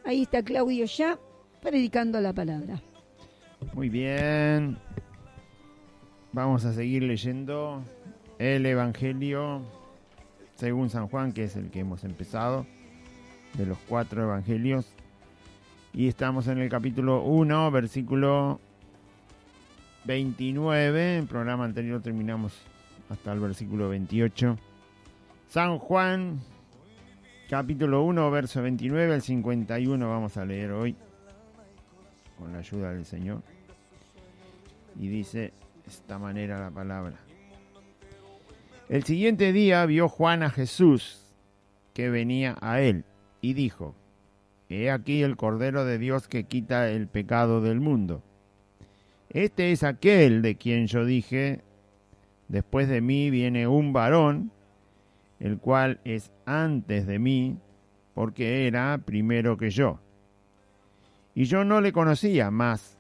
Ahí está Claudio ya predicando la palabra. Muy bien. Vamos a seguir leyendo el Evangelio según San Juan, que es el que hemos empezado, de los 4 evangelios. Y estamos en el capítulo 1, versículo 29. En el programa anterior terminamos hasta el versículo 28. San Juan, capítulo 1, verso 29 al 51 vamos a leer hoy, con la ayuda del Señor. Y dice de esta manera la palabra. El siguiente día vio Juan a Jesús que venía a él y dijo: He aquí el Cordero de Dios que quita el pecado del mundo. Este es aquel de quien yo dije: después de mí viene un varón, el cual es antes de mí, porque era primero que yo. Y yo no le conocía más,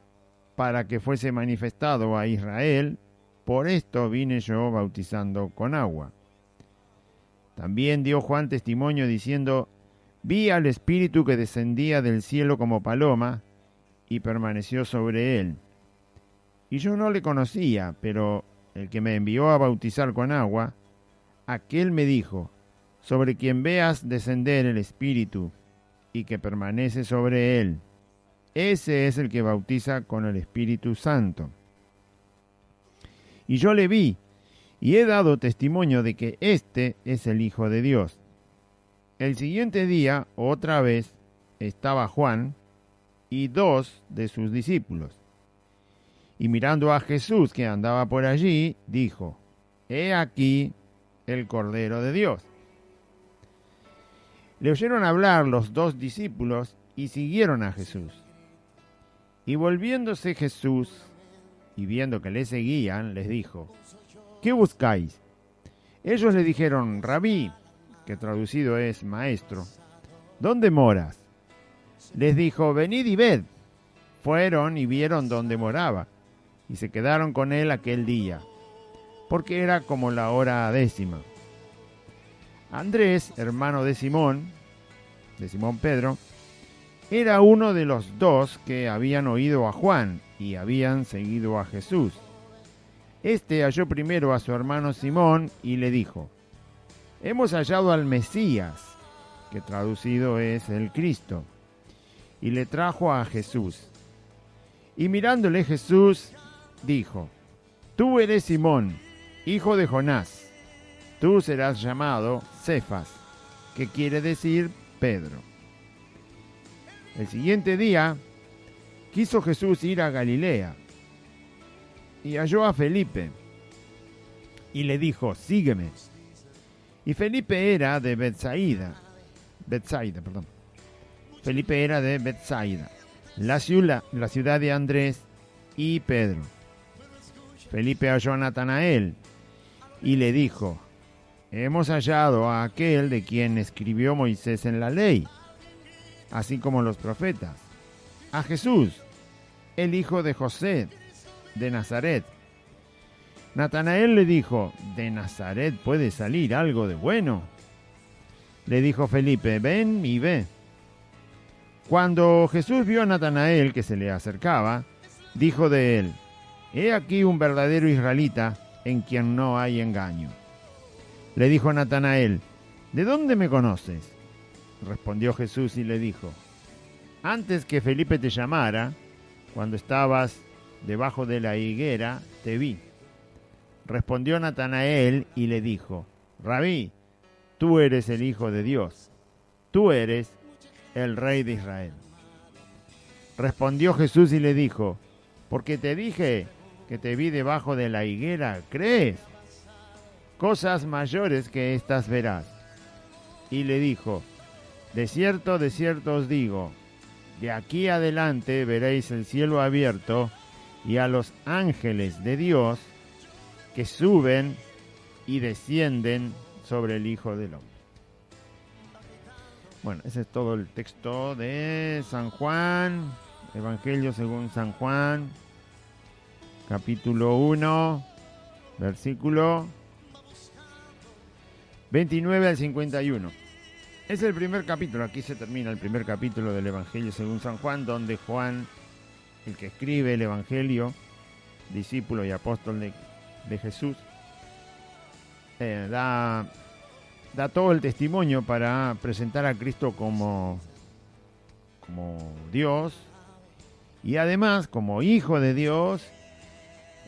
para que fuese manifestado a Israel, por esto vine yo bautizando con agua. También dio Juan testimonio diciendo: Vi al Espíritu que descendía del cielo como paloma, y permaneció sobre él. Y yo no le conocía, pero el que me envió a bautizar con agua, aquel me dijo: sobre quien veas descender el Espíritu, y que permanece sobre él, ese es el que bautiza con el Espíritu Santo. Y yo le vi, y he dado testimonio de que éste es el Hijo de Dios. El siguiente día, otra vez, estaba Juan y 2 de sus discípulos. Y mirando a Jesús que andaba por allí, dijo: He aquí el Cordero de Dios. Le oyeron hablar los 2 discípulos y siguieron a Jesús. Y volviéndose Jesús, y viendo que le seguían, les dijo: ¿Qué buscáis? Ellos le dijeron: Rabí, que traducido es maestro, ¿dónde moras? Les dijo: venid y ved. Fueron y vieron dónde moraba, y se quedaron con él aquel día, porque era como la hora 10. Andrés, hermano de Simón Pedro, era uno de los 2 que habían oído a Juan y habían seguido a Jesús. Este halló primero a su hermano Simón y le dijo: Hemos hallado al Mesías, que traducido es el Cristo, y le trajo a Jesús. Y mirándole Jesús, dijo: Tú eres Simón, hijo de Jonás, tú serás llamado Cefas, que quiere decir Pedro. El siguiente día quiso Jesús ir a Galilea, y halló a Felipe, y le dijo: sígueme. Y Felipe era de Betsaida, la ciudad de Andrés y Pedro. Felipe halló a Natanael y le dijo: hemos hallado a aquel de quien escribió Moisés en la ley, así como los profetas, a Jesús, el hijo de José, de Nazaret. Natanael le dijo: ¿de Nazaret puede salir algo de bueno? Le dijo Felipe: ven y ve. Cuando Jesús vio a Natanael que se le acercaba, dijo de él: he aquí un verdadero israelita en quien no hay engaño. Le dijo Natanael: ¿de dónde me conoces? Respondió Jesús y le dijo: antes que Felipe te llamara, cuando estabas debajo de la higuera, te vi. Respondió Natanael y le dijo: Rabí, tú eres el Hijo de Dios, tú eres el Rey de Israel. Respondió Jesús y le dijo: porque te dije que te vi debajo de la higuera, ¿crees? Cosas mayores que estas verás. Y le dijo: de cierto os digo, de aquí adelante veréis el cielo abierto y a los ángeles de Dios que suben y descienden sobre el Hijo del Hombre. Bueno, ese es todo el texto de San Juan, Evangelio según San Juan, capítulo 1, versículo 29 al 51. Es el primer capítulo, aquí se termina el primer capítulo del Evangelio según San Juan, donde Juan, el que escribe el Evangelio, discípulo y apóstol de Jesús, da todo el testimonio para presentar a Cristo como Dios y además como Hijo de Dios,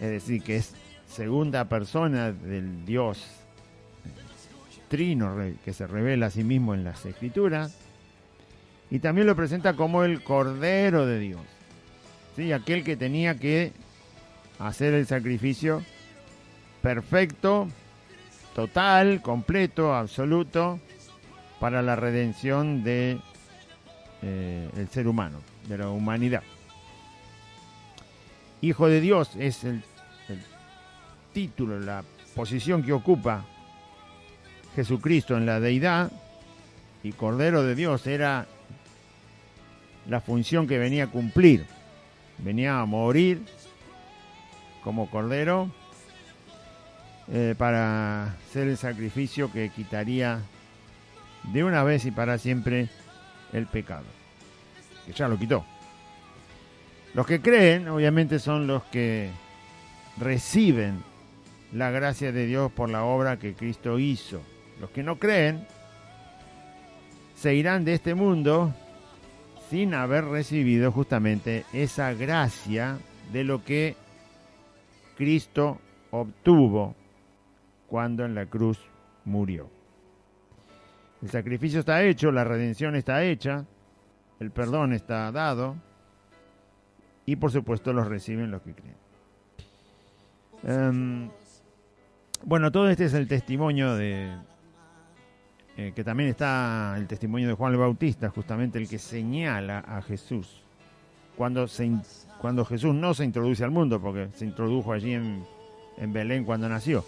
es decir, que es segunda persona del Dios Trino que se revela a sí mismo en las Escrituras, y también lo presenta como el Cordero de Dios, ¿sí? Aquel que tenía que hacer el sacrificio perfecto, total, completo, absoluto, para la redención de el ser humano, de la humanidad. Hijo de Dios es el título, la posición que ocupa Jesucristo en la deidad, y Cordero de Dios era la función que venía a cumplir. Venía a morir como Cordero para ser el sacrificio que quitaría de una vez y para siempre el pecado, que ya lo quitó. Los que creen, obviamente, son los que reciben la gracia de Dios por la obra que Cristo hizo. Los que no creen se irán de este mundo sin haber recibido justamente esa gracia de lo que Cristo obtuvo cuando en la cruz murió. El sacrificio está hecho, la redención está hecha, el perdón está dado y por supuesto los reciben los que creen. Bueno, todo este es el testimonio que también está el testimonio de Juan el Bautista, justamente el que señala a Jesús cuando Jesús no se introduce al mundo, porque se introdujo allí en Belén cuando nació,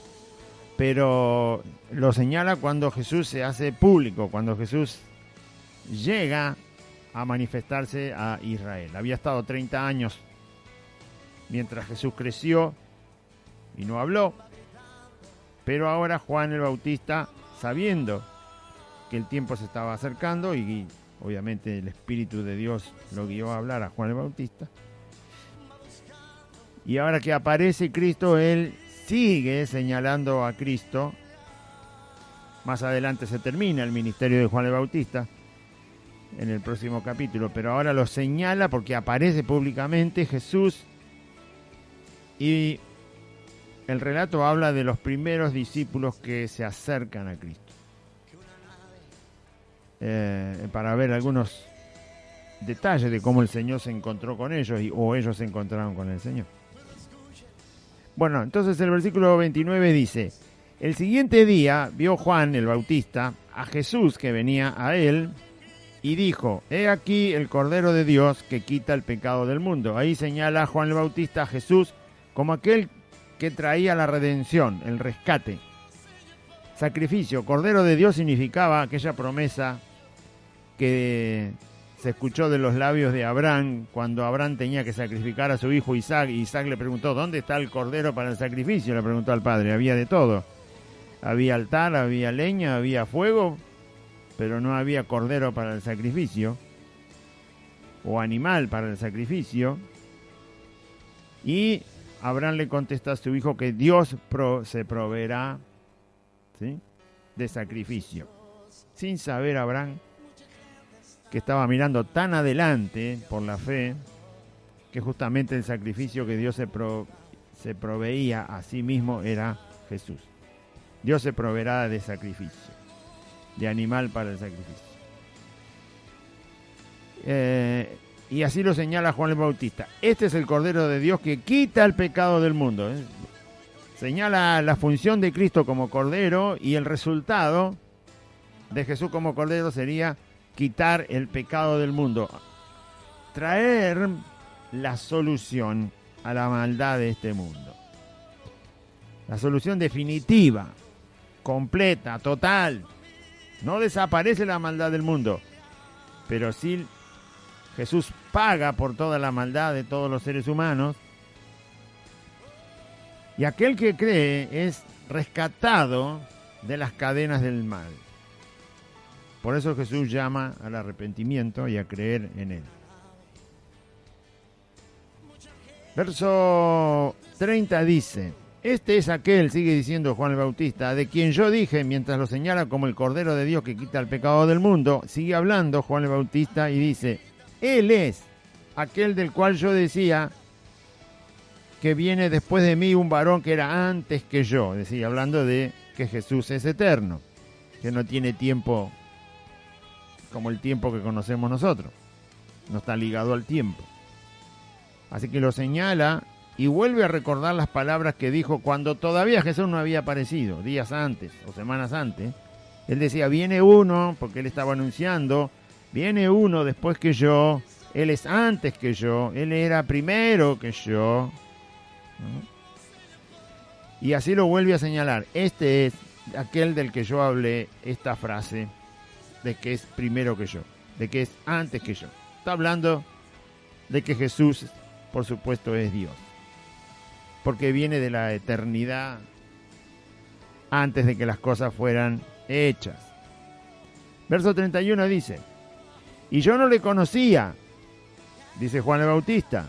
pero lo señala cuando Jesús se hace público, cuando Jesús llega a manifestarse a Israel. Había estado 30 años mientras Jesús creció y no habló, pero ahora Juan el Bautista, sabiendo que el tiempo se estaba acercando y obviamente el Espíritu de Dios lo guió a hablar a Juan el Bautista, y ahora que aparece Cristo, él sigue señalando a Cristo. Más adelante se termina el ministerio de Juan el Bautista en el próximo capítulo, pero ahora lo señala porque aparece públicamente Jesús, y el relato habla de los primeros discípulos que se acercan a Cristo, para ver algunos detalles de cómo el Señor se encontró con ellos o ellos se encontraron con el Señor. Bueno, entonces el versículo 29 dice: el siguiente día vio Juan el Bautista a Jesús que venía a él y dijo: he aquí el Cordero de Dios que quita el pecado del mundo. Ahí señala Juan el Bautista a Jesús como aquel que traía la redención, el rescate. Sacrificio, Cordero de Dios significaba aquella promesa que se escuchó de los labios de Abraham cuando Abraham tenía que sacrificar a su hijo Isaac, y Isaac le preguntó: ¿dónde está el cordero para el sacrificio? Le preguntó al padre. Había de todo. Había altar, había leña, había fuego, pero no había cordero para el sacrificio o animal para el sacrificio. Y Abraham le contesta a su hijo que Dios se proveerá, ¿sí?, de sacrificio. Sin saber Abraham que estaba mirando tan adelante por la fe, que justamente el sacrificio que Dios se proveía a sí mismo era Jesús. Dios se proveerá de sacrificio, de animal para el sacrificio. Y así lo señala Juan el Bautista: este es el Cordero de Dios que quita el pecado del mundo. Señala la función de Cristo como Cordero, y el resultado de Jesús como Cordero sería quitar el pecado del mundo, traer la solución a la maldad de este mundo. La solución definitiva, completa, total. No desaparece la maldad del mundo, pero sí Jesús paga por toda la maldad de todos los seres humanos, y aquel que cree es rescatado de las cadenas del mal. Por eso Jesús llama al arrepentimiento y a creer en Él. Verso 30 dice: este es aquel, sigue diciendo Juan el Bautista, de quien yo dije, mientras lo señala como el Cordero de Dios que quita el pecado del mundo. Sigue hablando Juan el Bautista y dice: Él es aquel del cual yo decía que viene después de mí un varón que era antes que yo. Decía, hablando de que Jesús es eterno, que no tiene tiempo como el tiempo que conocemos nosotros. No está ligado al tiempo. Así que lo señala y vuelve a recordar las palabras que dijo cuando todavía Jesús no había aparecido, días antes o semanas antes. Él decía, viene uno, porque él estaba anunciando, viene uno después que yo, él es antes que yo, él era primero que yo. ¿No? Y así lo vuelve a señalar. Este es aquel del que yo hablé, esta frase, de que es primero que yo, de que es antes que yo. Está hablando de que Jesús, por supuesto, es Dios, porque viene de la eternidad antes de que las cosas fueran hechas. Verso 31 dice: y yo no le conocía, dice Juan el Bautista.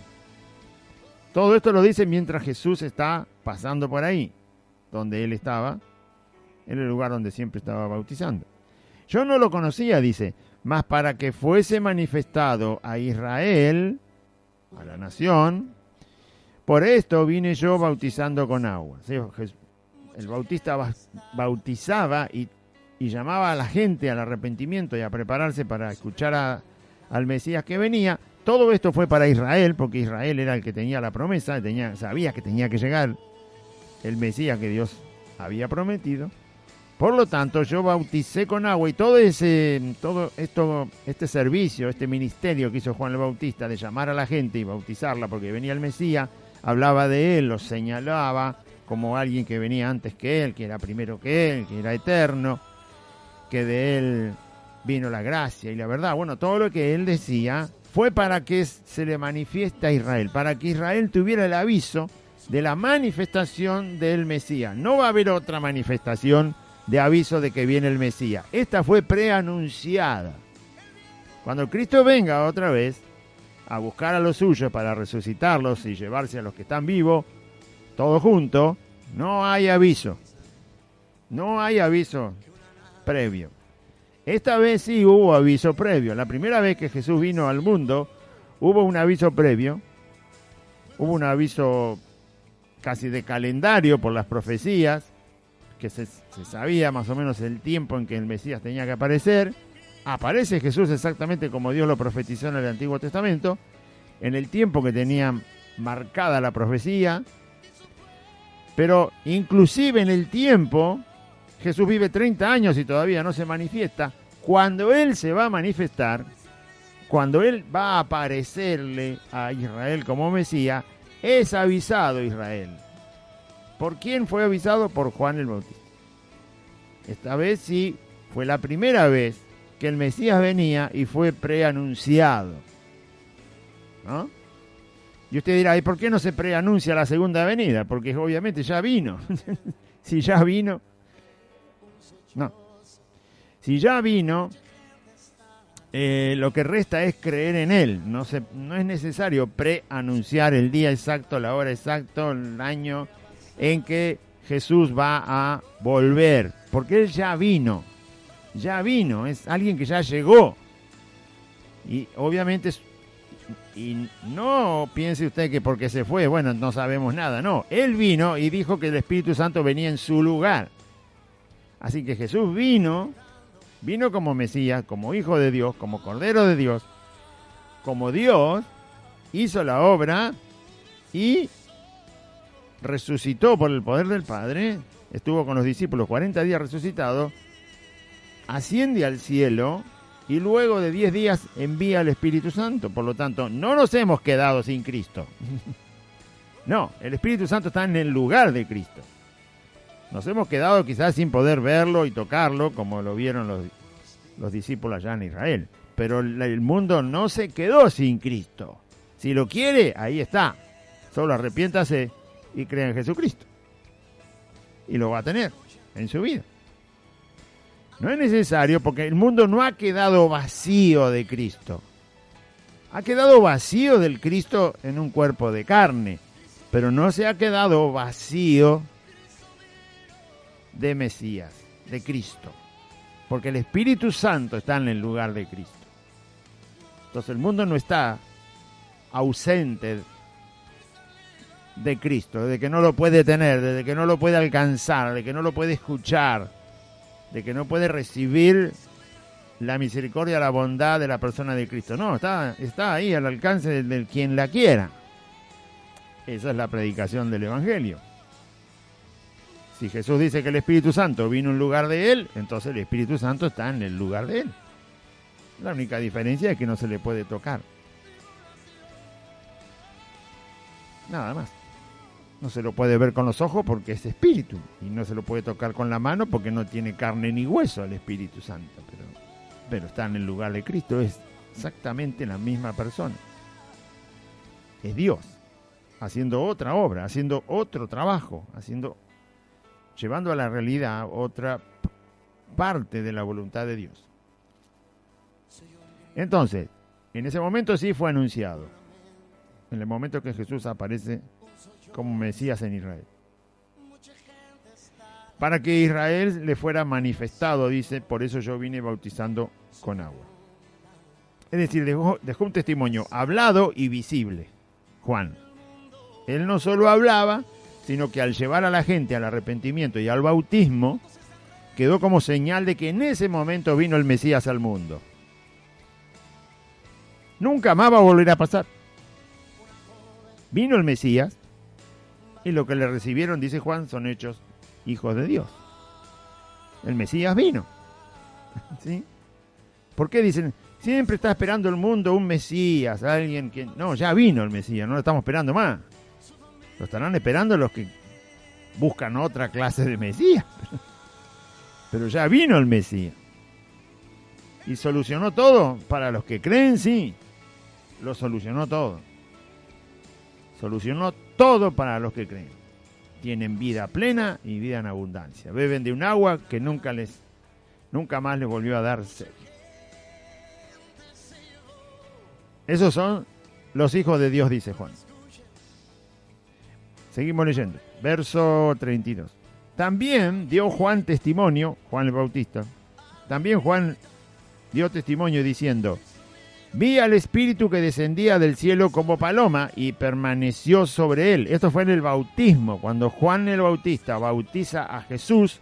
Todo esto lo dice mientras Jesús está pasando por ahí, donde él estaba, en el lugar donde siempre estaba bautizando. Yo no lo conocía, dice, mas para que fuese manifestado a Israel, a la nación, por esto vine yo bautizando con agua. ¿Sí? El bautista bautizaba y llamaba a la gente al arrepentimiento y a prepararse para escuchar al Mesías que venía. Todo esto fue para Israel, porque Israel era el que tenía la promesa, sabía que tenía que llegar el Mesías que Dios había prometido. Por lo tanto, yo bauticé con agua y todo este servicio, este ministerio que hizo Juan el Bautista de llamar a la gente y bautizarla porque venía el Mesías, hablaba de él, lo señalaba como alguien que venía antes que él, que era primero que él, que era eterno, que de él vino la gracia y la verdad. Bueno, todo lo que él decía fue para que se le manifieste a Israel, para que Israel tuviera el aviso de la manifestación del Mesías. No va a haber otra manifestación de aviso de que viene el Mesías. Esta fue preanunciada. Cuando Cristo venga otra vez a buscar a los suyos para resucitarlos y llevarse a los que están vivos, todos juntos, no hay aviso. No hay aviso previo. Esta vez sí hubo aviso previo. La primera vez que Jesús vino al mundo, hubo un aviso previo. Hubo un aviso casi de calendario por las profecías, que se sabía más o menos el tiempo en que el Mesías tenía que aparecer. Aparece Jesús exactamente como Dios lo profetizó en el Antiguo Testamento, en el tiempo que tenía marcada la profecía. Pero inclusive en el tiempo, Jesús vive 30 años y todavía no se manifiesta. Cuando Él se va a manifestar, cuando Él va a aparecerle a Israel como Mesías, es avisado Israel. ¿Por quién fue avisado? Por Juan el Bautista. Esta vez sí fue la primera vez que el Mesías venía y fue preanunciado, ¿no? Y usted dirá, ¿y por qué no se preanuncia la segunda venida? Porque obviamente ya vino. Si ya vino... No. Si ya vino, lo que resta es creer en Él. No es necesario preanunciar el día exacto, la hora exacta, el año en que Jesús va a volver. Porque Él ya vino. Ya vino. Es alguien que ya llegó. Y obviamente, y no piense usted que porque se fue, bueno, no sabemos nada. No, Él vino y dijo que el Espíritu Santo venía en su lugar. Así que Jesús vino como Mesías, como Hijo de Dios, como Cordero de Dios, como Dios, hizo la obra y resucitó por el poder del Padre, estuvo con los discípulos 40 días resucitado, asciende al cielo y luego de 10 días envía al Espíritu Santo. Por lo tanto, no nos hemos quedado sin Cristo. No, el Espíritu Santo está en el lugar de Cristo. Nos hemos quedado quizás sin poder verlo y tocarlo, como lo vieron los discípulos allá en Israel. Pero el mundo no se quedó sin Cristo. Si lo quiere, ahí está. Solo arrepiéntase y crea en Jesucristo. Y lo va a tener en su vida. No es necesario porque el mundo no ha quedado vacío de Cristo. Ha quedado vacío del Cristo en un cuerpo de carne, pero no se ha quedado vacío de Mesías, de Cristo, porque el Espíritu Santo está en el lugar de Cristo. Entonces el mundo no está ausente de Cristo, de que no lo puede tener, de que no lo puede alcanzar, de que no lo puede escuchar, de que no puede recibir la misericordia, la bondad de la persona de Cristo. No, está ahí al alcance de quien la quiera. Esa es la predicación del Evangelio. Si Jesús dice que el Espíritu Santo vino en lugar de él, entonces el Espíritu Santo está en el lugar de él. La única diferencia es que no se le puede tocar. Nada más. No se lo puede ver con los ojos porque es espíritu. Y no se lo puede tocar con la mano porque no tiene carne ni hueso el Espíritu Santo. Pero está en el lugar de Cristo. Es exactamente la misma persona. Es Dios. Haciendo otra obra, haciendo otro trabajo, llevando a la realidad otra parte de la voluntad de Dios. Entonces, en ese momento sí fue anunciado. En el momento que Jesús aparece como Mesías en Israel. Para que Israel le fuera manifestado, dice, por eso yo vine bautizando con agua. Es decir, dejó un testimonio hablado y visible, Juan. Él no solo hablaba, sino que al llevar a la gente al arrepentimiento y al bautismo, quedó como señal de que en ese momento vino el Mesías al mundo. Nunca más va a volver a pasar. Vino el Mesías, y lo que le recibieron, dice Juan, son hechos hijos de Dios. El Mesías vino. ¿Sí? ¿Por qué dicen? Siempre está esperando el mundo un Mesías, alguien que... No, ya vino el Mesías, no lo estamos esperando más. Lo estarán esperando los que buscan otra clase de Mesías. Pero ya vino el Mesías. Y solucionó todo. Para los que creen, sí. Lo solucionó todo. Solucionó todo para los que creen. Tienen vida plena y vida en abundancia. Beben de un agua que nunca más les volvió a dar sed. Esos son los hijos de Dios, dice Juan. Seguimos leyendo. Verso 32. También dio Juan testimonio, Juan el Bautista. También Juan dio testimonio diciendo: vi al Espíritu que descendía del cielo como paloma y permaneció sobre él. Esto fue en el bautismo. Cuando Juan el Bautista bautiza a Jesús,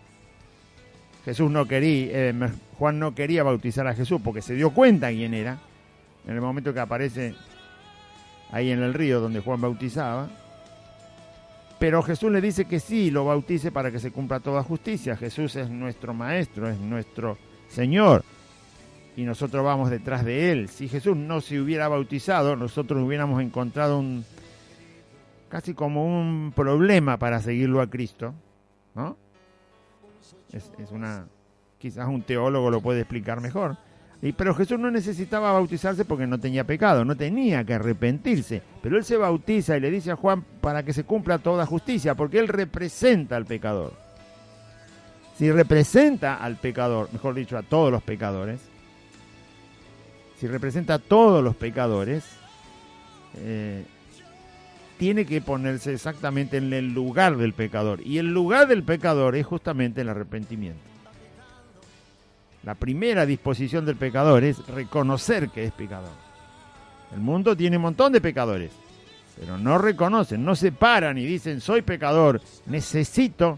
Juan no quería bautizar a Jesús porque se dio cuenta quién era. En el momento que aparece ahí en el río donde Juan bautizaba. Pero Jesús le dice que sí, lo bautice para que se cumpla toda justicia. Jesús es nuestro Maestro, es nuestro Señor. Y nosotros vamos detrás de Él. Si Jesús no se hubiera bautizado, nosotros hubiéramos encontrado casi como un problema para seguirlo a Cristo, ¿no? Quizás un teólogo lo puede explicar mejor. Pero Jesús no necesitaba bautizarse porque no tenía pecado, no tenía que arrepentirse. Pero Él se bautiza y le dice a Juan para que se cumpla toda justicia, porque Él representa al pecador. Si representa al pecador, mejor dicho, a todos los pecadores, si representa a todos los pecadores, tiene que ponerse exactamente en el lugar del pecador. Y el lugar del pecador es justamente el arrepentimiento. La primera disposición del pecador es reconocer que es pecador. El mundo tiene un montón de pecadores, pero no reconocen, no se paran y dicen: soy pecador, necesito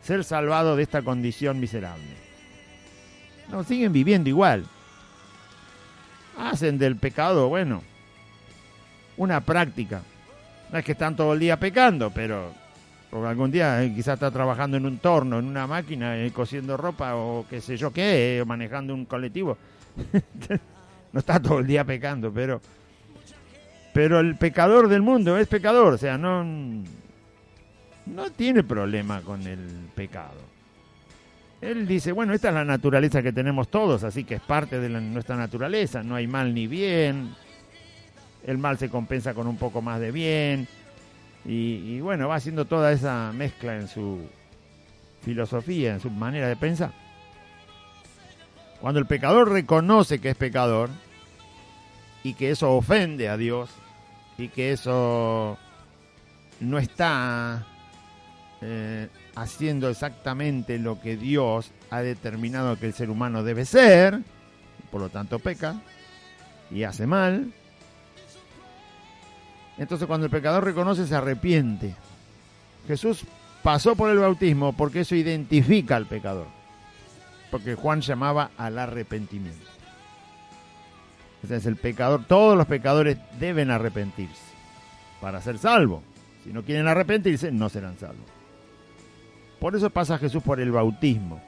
ser salvado de esta condición miserable. No, siguen viviendo igual. Hacen del pecado, una práctica. No es que están todo el día pecando, pero porque algún día quizás está trabajando en un torno, en una máquina, cosiendo ropa o qué sé yo qué, manejando un colectivo. No está todo el día pecando, pero el pecador del mundo es pecador, o sea, no tiene problema con el pecado. Él dice, esta es la naturaleza que tenemos todos, así que es parte de nuestra naturaleza, no hay mal ni bien, el mal se compensa con un poco más de bien. Y va haciendo toda esa mezcla en su filosofía, en su manera de pensar. Cuando el pecador reconoce que es pecador y que eso ofende a Dios y que eso no está haciendo exactamente lo que Dios ha determinado que el ser humano debe ser, por lo tanto peca y hace mal. Entonces cuando el pecador reconoce, se arrepiente. Jesús pasó por el bautismo porque eso identifica al pecador, porque Juan llamaba al arrepentimiento. Entonces el pecador, todos los pecadores deben arrepentirse para ser salvos. Si no quieren arrepentirse, no serán salvos. Por eso pasa Jesús por el bautismo,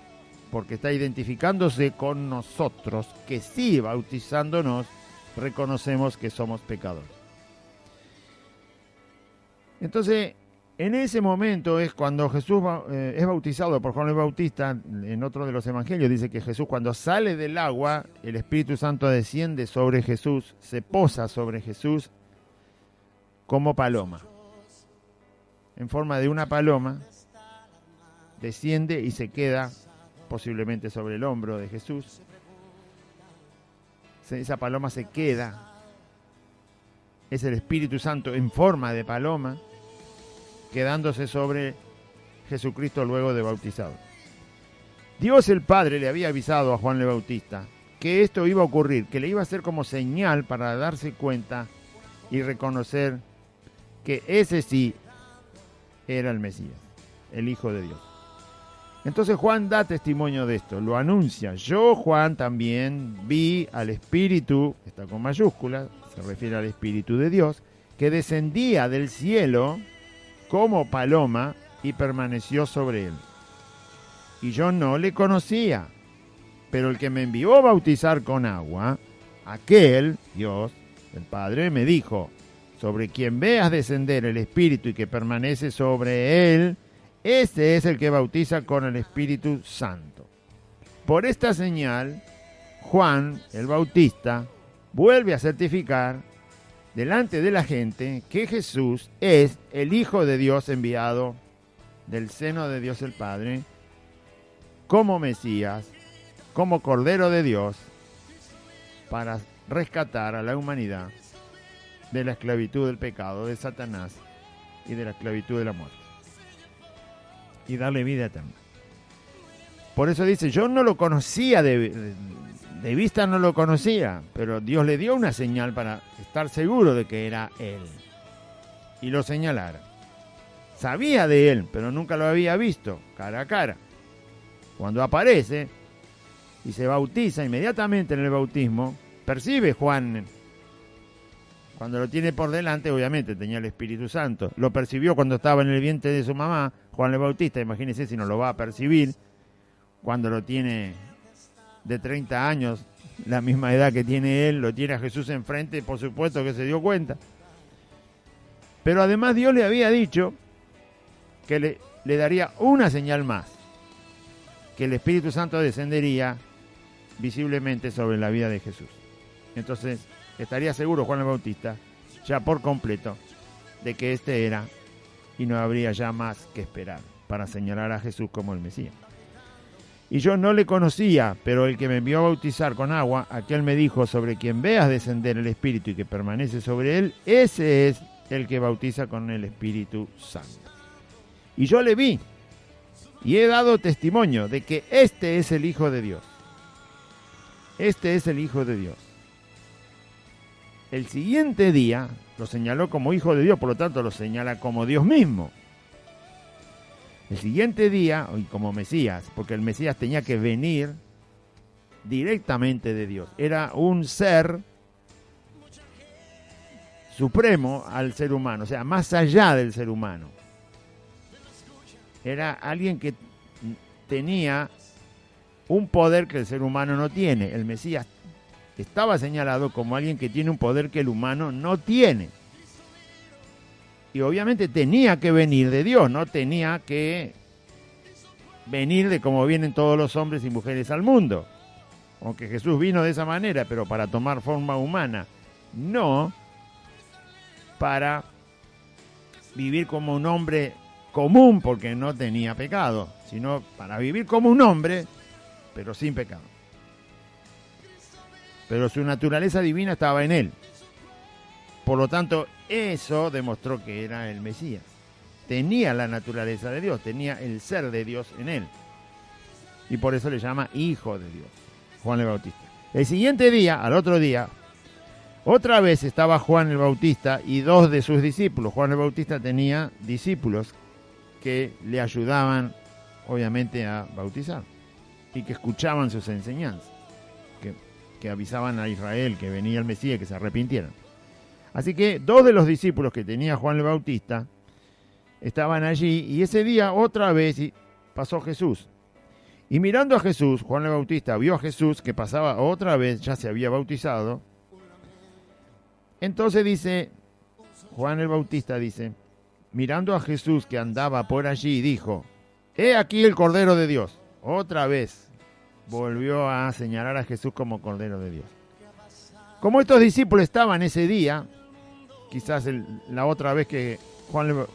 porque está identificándose con nosotros, que sí, bautizándonos, reconocemos que somos pecadores. Entonces, en ese momento es cuando Jesús es bautizado por Juan el Bautista. En otro de los evangelios dice que Jesús, cuando sale del agua, el Espíritu Santo desciende sobre Jesús, se posa sobre Jesús como paloma. En forma de una paloma, desciende y se queda posiblemente sobre el hombro de Jesús. Esa paloma se queda. Es el Espíritu Santo en forma de paloma, quedándose sobre Jesucristo luego de bautizado. Dios el Padre le había avisado a Juan el Bautista que esto iba a ocurrir, que le iba a hacer como señal para darse cuenta y reconocer que ese sí era el Mesías, el Hijo de Dios. Entonces Juan da testimonio de esto, lo anuncia. Yo, Juan, también vi al Espíritu, está con mayúsculas, se refiere al Espíritu de Dios, que descendía del cielo como paloma y permaneció sobre él. Y yo no le conocía, pero el que me envió a bautizar con agua, aquel, Dios, el Padre, me dijo: sobre quien veas descender el Espíritu y que permanece sobre él, ese es el que bautiza con el Espíritu Santo. Por esta señal, Juan el Bautista vuelve a certificar delante de la gente que Jesús es el Hijo de Dios enviado del seno de Dios el Padre, como Mesías, como Cordero de Dios, para rescatar a la humanidad de la esclavitud del pecado, de Satanás y de la esclavitud de la muerte, y darle vida eterna. Por eso dice, yo no lo conocía, de vista no lo conocía, pero Dios le dio una señal para estar seguro de que era Él, y lo señalara. Sabía de Él, pero nunca lo había visto cara a cara. Cuando aparece y se bautiza, inmediatamente en el bautismo, percibe Juan, cuando lo tiene por delante, obviamente tenía el Espíritu Santo, lo percibió cuando estaba en el vientre de su mamá, Juan el Bautista, imagínense si no lo va a percibir cuando lo tiene de 30 años, la misma edad que tiene él, lo tiene a Jesús enfrente, por supuesto que se dio cuenta. Pero además Dios le había dicho que le daría una señal más, que el Espíritu Santo descendería visiblemente sobre la vida de Jesús. Entonces estaría seguro Juan el Bautista, ya por completo, de que este era, y no habría ya más que esperar para señalar a Jesús como el Mesías. Y yo no le conocía, pero el que me envió a bautizar con agua, aquel me dijo: sobre quien veas descender el Espíritu y que permanece sobre él, ese es el que bautiza con el Espíritu Santo. Y yo le vi, y he dado testimonio de que este es el Hijo de Dios. Este es el Hijo de Dios. El siguiente día lo señaló como Hijo de Dios, por lo tanto lo señala como Dios mismo. El siguiente día, y como Mesías, porque el Mesías tenía que venir directamente de Dios. Era un ser supremo al ser humano, o sea, más allá del ser humano. Era alguien que tenía un poder que el ser humano no tiene. El Mesías estaba señalado como alguien que tiene un poder que el humano no tiene. Y obviamente tenía que venir de Dios, no tenía que venir de como vienen todos los hombres y mujeres al mundo. Aunque Jesús vino de esa manera, pero para tomar forma humana, no para vivir como un hombre común porque no tenía pecado, sino para vivir como un hombre, pero sin pecado. pero su naturaleza divina estaba en él. Por lo tanto, eso demostró que era el Mesías. Tenía la naturaleza de Dios, tenía el ser de Dios en él. Y por eso le llama Hijo de Dios, Juan el Bautista. El siguiente día, al otro día, otra vez estaba Juan el Bautista y dos de sus discípulos. Juan el Bautista tenía discípulos que le ayudaban, obviamente, a bautizar y que escuchaban sus enseñanzas, que avisaban a Israel que venía el Mesías, que se arrepintieran. Así que dos de los discípulos que tenía Juan el Bautista estaban allí, y ese día otra vez pasó Jesús. Y mirando a Jesús, Juan el Bautista vio a Jesús que pasaba otra vez, ya se había bautizado. Entonces dice, Juan el Bautista dice, mirando a Jesús que andaba por allí, dijo, he aquí el Cordero de Dios. Otra vez volvió a señalar a Jesús como Cordero de Dios. Como estos discípulos estaban ese día, quizás la otra vez que Juan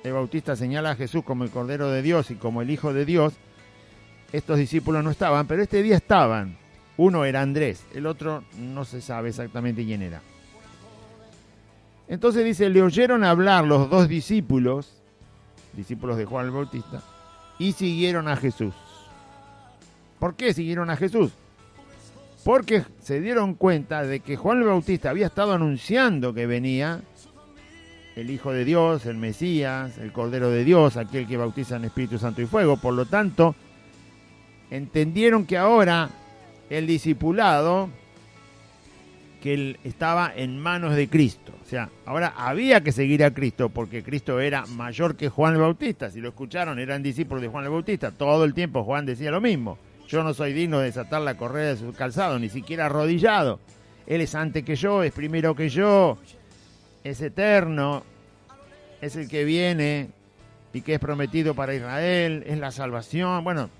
el Bautista señala a Jesús como el Cordero de Dios y como el Hijo de Dios, estos discípulos no estaban, pero este día estaban. Uno era Andrés, el otro no se sabe exactamente quién era. Entonces dice, le oyeron hablar los dos discípulos de Juan el Bautista, y siguieron a Jesús. ¿Por qué siguieron a Jesús? Porque se dieron cuenta de que Juan el Bautista había estado anunciando que venía el Hijo de Dios, el Mesías, el Cordero de Dios, aquel que bautiza en Espíritu Santo y fuego. Por lo tanto, entendieron que ahora el discipulado, que él estaba en manos de Cristo. O sea, ahora había que seguir a Cristo porque Cristo era mayor que Juan el Bautista. Si lo escucharon, eran discípulos de Juan el Bautista. Todo el tiempo Juan decía lo mismo. Yo no soy digno de desatar la correa de su calzado, ni siquiera arrodillado. Él es antes que yo, es primero que yo, es eterno, es el que viene y que es prometido para Israel, es la salvación. Bueno,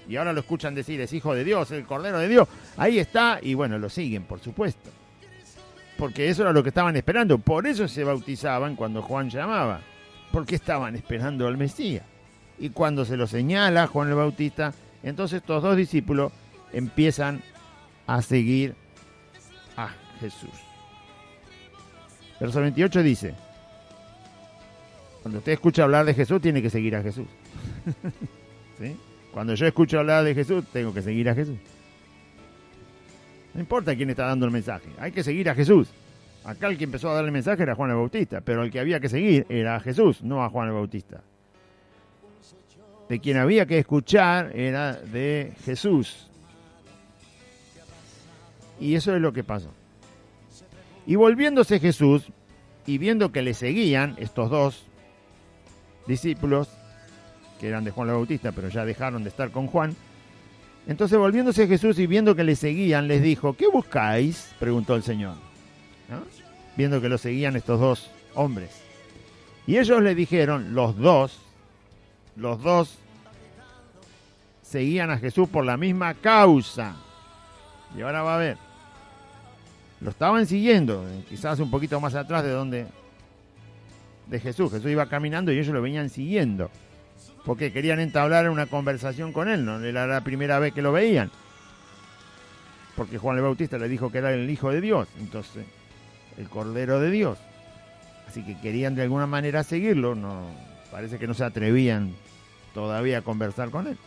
y ahora lo escuchan decir, es Hijo de Dios, el Cordero de Dios. Ahí está, y bueno, lo siguen, por supuesto. Porque eso era lo que estaban esperando. Por eso se bautizaban cuando Juan llamaba. Porque estaban esperando al Mesías. Y cuando se lo señala Juan el Bautista, entonces estos dos discípulos empiezan a seguir a Jesús. Verso 28 dice, cuando usted escucha hablar de Jesús, tiene que seguir a Jesús. ¿Sí? Cuando yo escucho hablar de Jesús, tengo que seguir a Jesús. No importa quién está dando el mensaje, hay que seguir a Jesús. Acá el que empezó a dar el mensaje era Juan el Bautista, pero el que había que seguir era a Jesús, no a Juan el Bautista. De quien había que escuchar era de Jesús. Y eso es lo que pasó. Y volviéndose Jesús, y viendo que le seguían estos dos discípulos, que eran de Juan el Bautista, pero ya dejaron de estar con Juan, entonces volviéndose Jesús y viendo que le seguían, les dijo, ¿qué buscáis?, preguntó el Señor, ¿no? Viendo que lo seguían estos dos hombres. Y ellos le dijeron, los dos seguían a Jesús por la misma causa. Y ahora va a ver, lo estaban siguiendo, quizás un poquito más atrás de Jesús. Jesús iba caminando y ellos lo venían siguiendo, porque querían entablar una conversación con él, no era la primera vez que lo veían, porque Juan el Bautista le dijo que era el Hijo de Dios, entonces el Cordero de Dios, así que querían de alguna manera seguirlo. No, parece que no se atrevían todavía a conversar con él,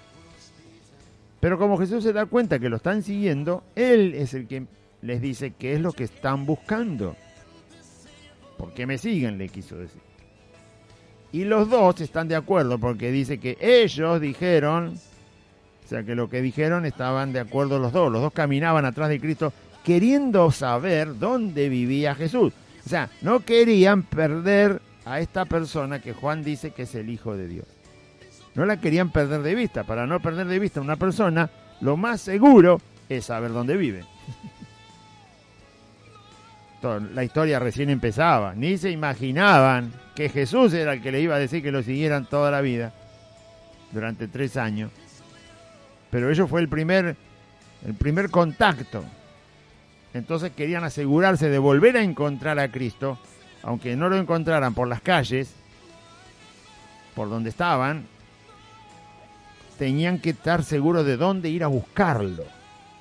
pero como Jesús se da cuenta que lo están siguiendo, él es el que les dice qué es lo que están buscando. ¿Por qué me siguen?, le quiso decir. Y los dos están de acuerdo, porque dice que ellos dijeron, o sea que lo que dijeron estaban de acuerdo los dos caminaban atrás de Cristo queriendo saber dónde vivía Jesús. O sea, no querían perder a esta persona que Juan dice que es el Hijo de Dios. No la querían perder de vista. Para no perder de vista a una persona, lo más seguro es saber dónde vive. La historia recién empezaba, ni se imaginaban que Jesús era el que le iba a decir que lo siguieran toda la vida, durante 3 años, pero ello fue el primer contacto. Entonces querían asegurarse de volver a encontrar a Cristo, aunque no lo encontraran por las calles, por donde estaban, tenían que estar seguros de dónde ir a buscarlo.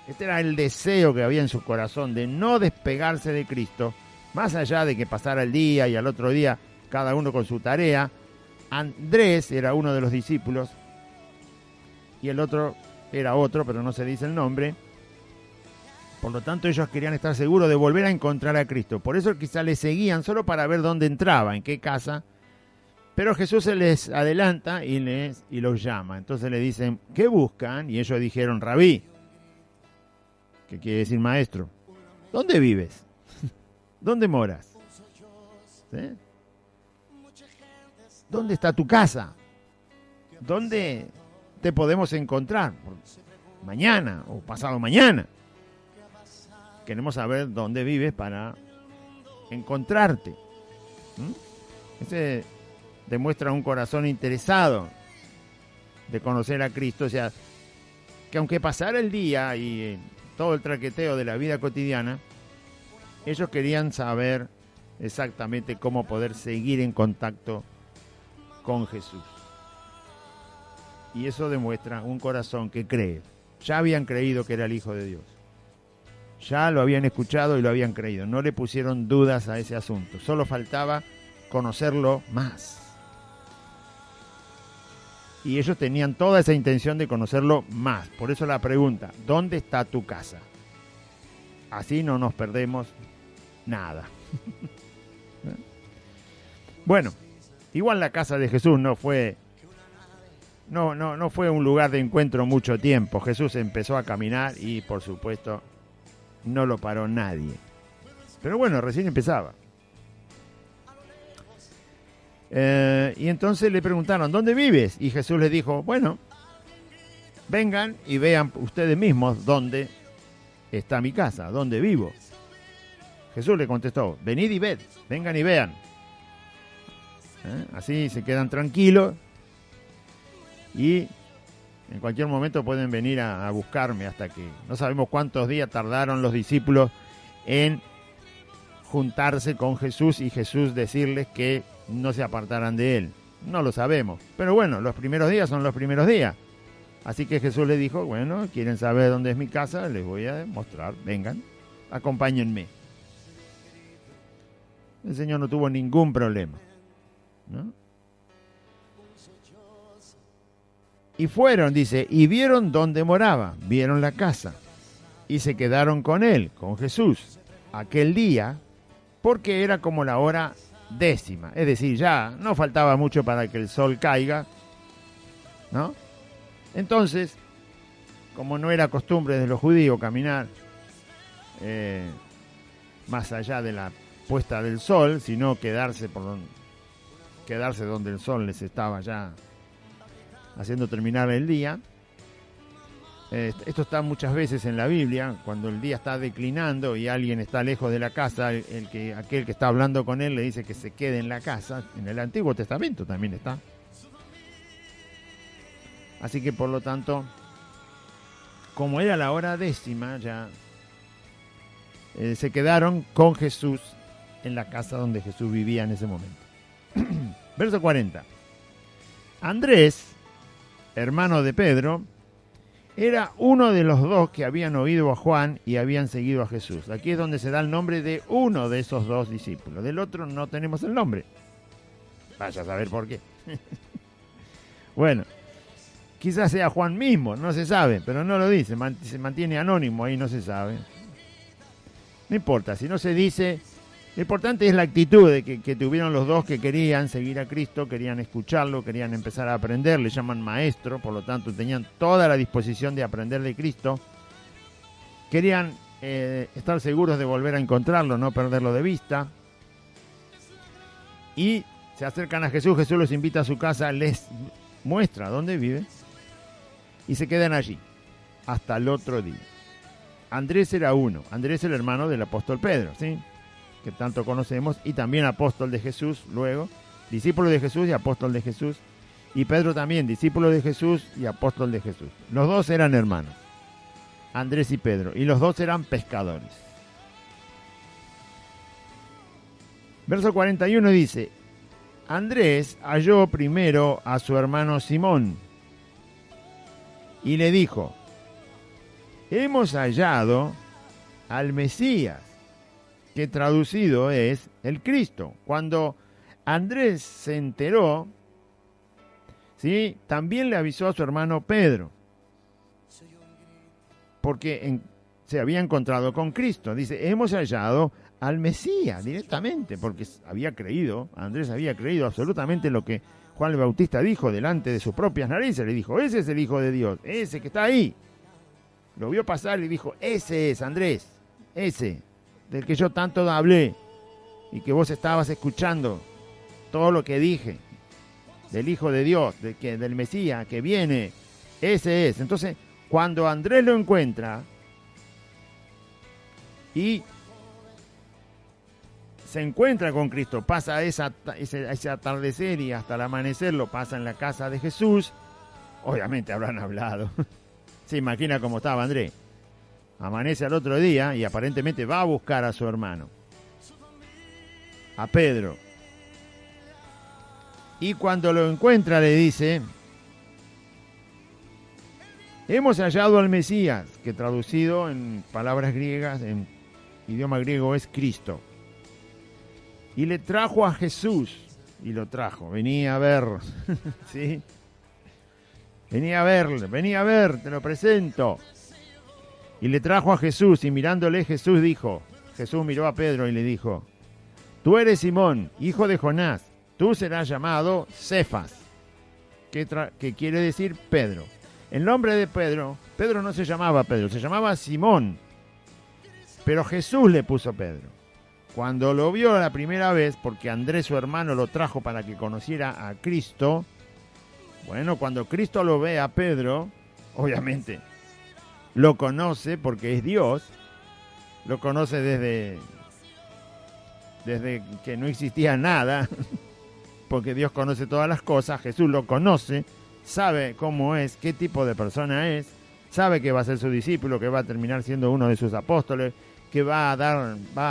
Este era el deseo que había en su corazón de no despegarse de Cristo, más allá de que pasara el día y al otro día cada uno con su tarea. Andrés era uno de los discípulos y el otro era otro, pero no se dice el nombre. Por lo tanto, ellos querían estar seguros de volver a encontrar a Cristo. Por eso quizá le seguían solo para ver dónde entraba, en qué casa. Pero Jesús se les adelanta y los llama. Entonces le dicen, ¿qué buscan? Y ellos dijeron, Rabí, que quiere decir maestro. ¿Dónde vives? ¿Dónde moras? ¿Sí? ¿Dónde está tu casa? ¿Dónde te podemos encontrar? Mañana o pasado mañana. Queremos saber dónde vives para encontrarte. Ese demuestra un corazón interesado de conocer a Cristo. O sea, que aunque pasara el día y todo el traqueteo de la vida cotidiana, ellos querían saber exactamente cómo poder seguir en contacto con Jesús. Y eso demuestra un corazón que cree. Ya habían creído que era el Hijo de Dios. Ya lo habían escuchado y lo habían creído. No le pusieron dudas a ese asunto. Solo faltaba conocerlo más. Y ellos tenían toda esa intención de conocerlo más. Por eso la pregunta, ¿dónde está tu casa? Así no nos perdemos nada. Bueno, igual la casa de Jesús no fue un lugar de encuentro mucho tiempo. Jesús empezó a caminar y, por supuesto, no lo paró nadie. Pero bueno, recién empezaba. Y entonces le preguntaron, ¿dónde vives? Y Jesús les dijo, bueno, vengan y vean ustedes mismos dónde está mi casa, dónde vivo. Jesús le contestó, venid y ved, vengan y vean. Así se quedan tranquilos y en cualquier momento pueden venir a buscarme, hasta que no sabemos cuántos días tardaron los discípulos en juntarse con Jesús y Jesús decirles que no se apartaran de él. No lo sabemos, pero bueno, los primeros días son los primeros días. Así que Jesús les dijo, bueno, quieren saber dónde es mi casa, les voy a mostrar, vengan, acompáñenme. El Señor no tuvo ningún problema, ¿no? Y fueron, dice, y vieron dónde moraba, vieron la casa, y se quedaron con él, con Jesús, aquel día, porque era como la hora 10ª, es decir, ya no faltaba mucho para que el sol caiga, ¿no? Entonces, como no era costumbre de los judíos caminar más allá de la puesta del sol, sino quedarse donde el sol les estaba ya haciendo terminar el día. Esto está muchas veces en la Biblia, cuando el día está declinando y alguien está lejos de la casa, aquel que está hablando con él le dice que se quede en la casa. En el Antiguo Testamento también está. Así que por lo tanto, como era la hora 10ª, ya se quedaron con Jesús en la casa donde Jesús vivía en ese momento. Verso 40. Andrés, hermano de Pedro, era uno de los dos que habían oído a Juan y habían seguido a Jesús. Aquí es donde se da el nombre de uno de esos dos discípulos. Del otro no tenemos el nombre. Vaya a saber por qué. Bueno, quizás sea Juan mismo, no se sabe, pero no lo dice. Se mantiene anónimo ahí, no se sabe. No importa, si no se dice. Lo importante es la actitud de que tuvieron los dos, que querían seguir a Cristo, querían escucharlo, querían empezar a aprender, le llaman maestro, por lo tanto tenían toda la disposición de aprender de Cristo. Querían estar seguros de volver a encontrarlo, no perderlo de vista. Y se acercan a Jesús, Jesús los invita a su casa, les muestra dónde vive y se quedan allí hasta el otro día. Andrés era uno, Andrés el hermano del apóstol Pedro, ¿sí?, que tanto conocemos, y también apóstol de Jesús, luego, discípulo de Jesús y apóstol de Jesús, y Pedro también, discípulo de Jesús y apóstol de Jesús. Los dos eran hermanos, Andrés y Pedro, y los dos eran pescadores. Verso 41 dice, Andrés halló primero a su hermano Simón, y le dijo, hemos hallado al Mesías, que traducido es el Cristo. Cuando Andrés se enteró, ¿sí?, también le avisó a su hermano Pedro, porque se había encontrado con Cristo. Dice, hemos hallado al Mesías directamente, porque había creído, Andrés había creído absolutamente lo que Juan el Bautista dijo delante de sus propias narices. Le dijo, ese es el Hijo de Dios, ese que está ahí. Lo vio pasar y dijo, ese es Andrés, ese del que yo tanto hablé y que vos estabas escuchando todo lo que dije del Hijo de Dios, del Mesías que viene, ese es. Entonces, cuando Andrés lo encuentra y se encuentra con Cristo, pasa ese atardecer y hasta el amanecer lo pasa en la casa de Jesús, obviamente habrán hablado. Se imagina cómo estaba Andrés. Amanece al otro día y aparentemente va a buscar a su hermano, a Pedro. Y cuando lo encuentra le dice, hemos hallado al Mesías, que traducido en palabras griegas, en idioma griego es Cristo. Y le trajo a Jesús, y lo trajo, venía a ver, ¿sí? Venía a ver, te lo presento. Y le trajo a Jesús, y mirándole Jesús miró a Pedro y le dijo, tú eres Simón, hijo de Jonás, tú serás llamado Cefas, que quiere decir Pedro. El nombre de Pedro no se llamaba Pedro, se llamaba Simón, pero Jesús le puso Pedro. Cuando lo vio la primera vez, porque Andrés su hermano lo trajo para que conociera a Cristo, bueno, cuando Cristo lo ve a Pedro, obviamente lo conoce porque es Dios, lo conoce desde que no existía nada, porque Dios conoce todas las cosas. Jesús lo conoce, sabe cómo es, qué tipo de persona es, sabe que va a ser su discípulo, que va a terminar siendo uno de sus apóstoles, que va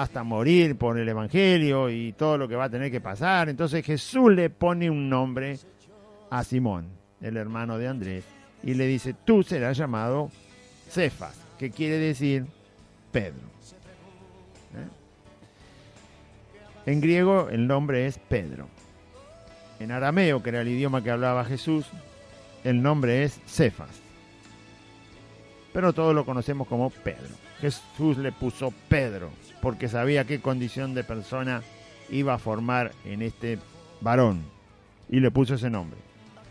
hasta morir por el Evangelio y todo lo que va a tener que pasar. Entonces Jesús le pone un nombre a Simón, el hermano de Andrés, y le dice, tú serás llamado Cefas, que quiere decir Pedro. En griego el nombre es Pedro. En arameo, que era el idioma que hablaba Jesús, el nombre es Cefas. Pero todos lo conocemos como Pedro. Jesús le puso Pedro porque sabía qué condición de persona iba a formar en este varón. Y le puso ese nombre,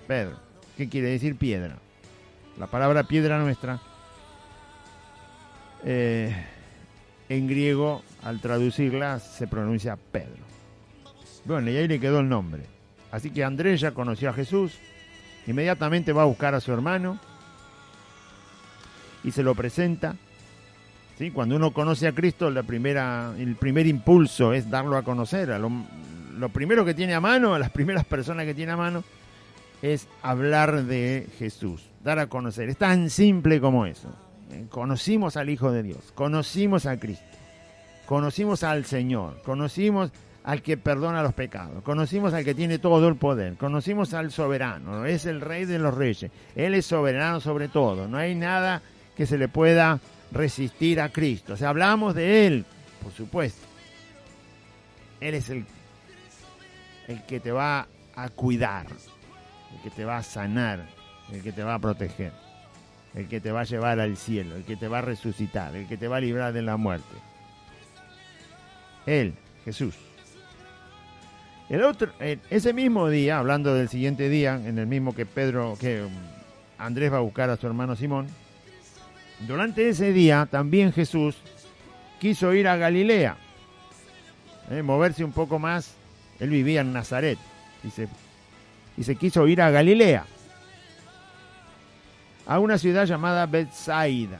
Pedro, que quiere decir piedra. La palabra piedra nuestra, en griego, al traducirla, se pronuncia Pedro. Bueno, y ahí le quedó el nombre. Así que Andrés ya conoció a Jesús, inmediatamente va a buscar a su hermano y se lo presenta. ¿Sí? Cuando uno conoce a Cristo, el primer impulso es darlo a conocer. Lo primero que tiene a mano, a las primeras personas que tiene a mano, es hablar de Jesús, dar a conocer. Es tan simple como eso. Conocimos al Hijo de Dios, conocimos a Cristo, conocimos al Señor, conocimos al que perdona los pecados, conocimos al que tiene todo el poder, conocimos al soberano, es el Rey de los reyes, Él es soberano sobre todo, no hay nada que se le pueda resistir a Cristo. O sea, hablamos de Él, por supuesto. Él es el que te va a cuidar, el que te va a sanar, el que te va a proteger, el que te va a llevar al cielo, el que te va a resucitar, el que te va a librar de la muerte. Él, Jesús. Ese mismo día, hablando del siguiente día, en el mismo que Andrés va a buscar a su hermano Simón, durante ese día también Jesús quiso ir a Galilea, moverse un poco más. Él vivía en Nazaret y se quiso ir a Galilea, a una ciudad llamada Betsaida,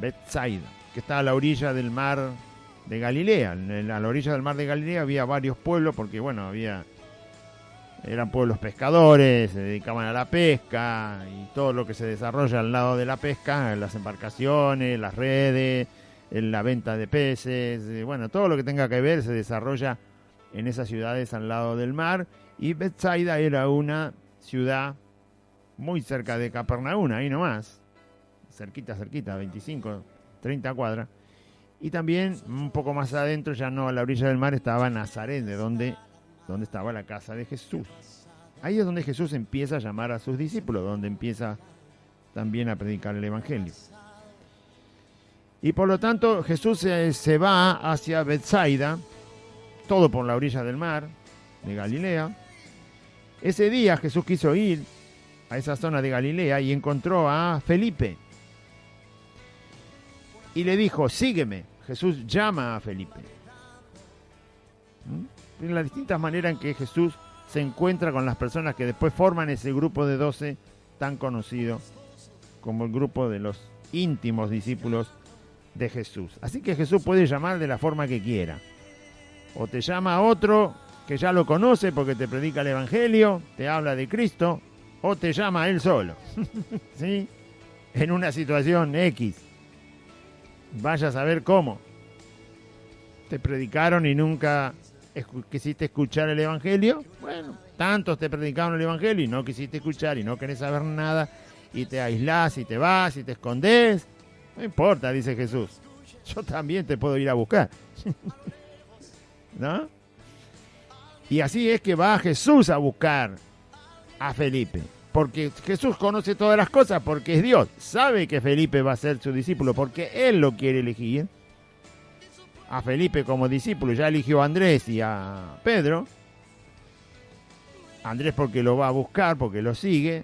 que está a la orilla del mar de Galilea. A la orilla del mar de Galilea había varios pueblos, porque bueno, eran pueblos pescadores, se dedicaban a la pesca y todo lo que se desarrolla al lado de la pesca, las embarcaciones, las redes, la venta de peces, bueno, todo lo que tenga que ver se desarrolla en esas ciudades al lado del mar. Y Betsaida era una ciudad muy cerca de Capernaum, ahí nomás, cerquita, 25, 30 cuadras. Y también un poco más adentro, ya no a la orilla del mar, estaba Nazaret, de donde estaba la casa de Jesús. Ahí es donde Jesús empieza a llamar a sus discípulos, donde empieza también a predicar el Evangelio. Y por lo tanto Jesús se va hacia Betsaida, todo por la orilla del mar de Galilea. Ese día Jesús quiso ir a esa zona de Galilea y encontró a Felipe. Y le dijo, sígueme. Jesús llama a Felipe. En las distintas maneras en que Jesús se encuentra con las personas que después forman ese grupo de 12 tan conocido como el grupo de los íntimos discípulos de Jesús. Así que Jesús puede llamar de la forma que quiera. O te llama a otro que ya lo conoce porque te predica el Evangelio, te habla de Cristo, o te llama a él solo. ¿Sí? En una situación X. Vaya a saber cómo. Te predicaron y nunca quisiste escuchar el Evangelio. Bueno, tantos te predicaron el Evangelio y no quisiste escuchar y no querés saber nada y te aislás y te vas y te escondés. No importa, dice Jesús. Yo también te puedo ir a buscar. ¿No? Y así es que va Jesús a buscar a Felipe. Porque Jesús conoce todas las cosas, porque es Dios. Sabe que Felipe va a ser su discípulo, porque Él lo quiere elegir. A Felipe como discípulo, ya eligió a Andrés y a Pedro. Andrés porque lo va a buscar, porque lo sigue.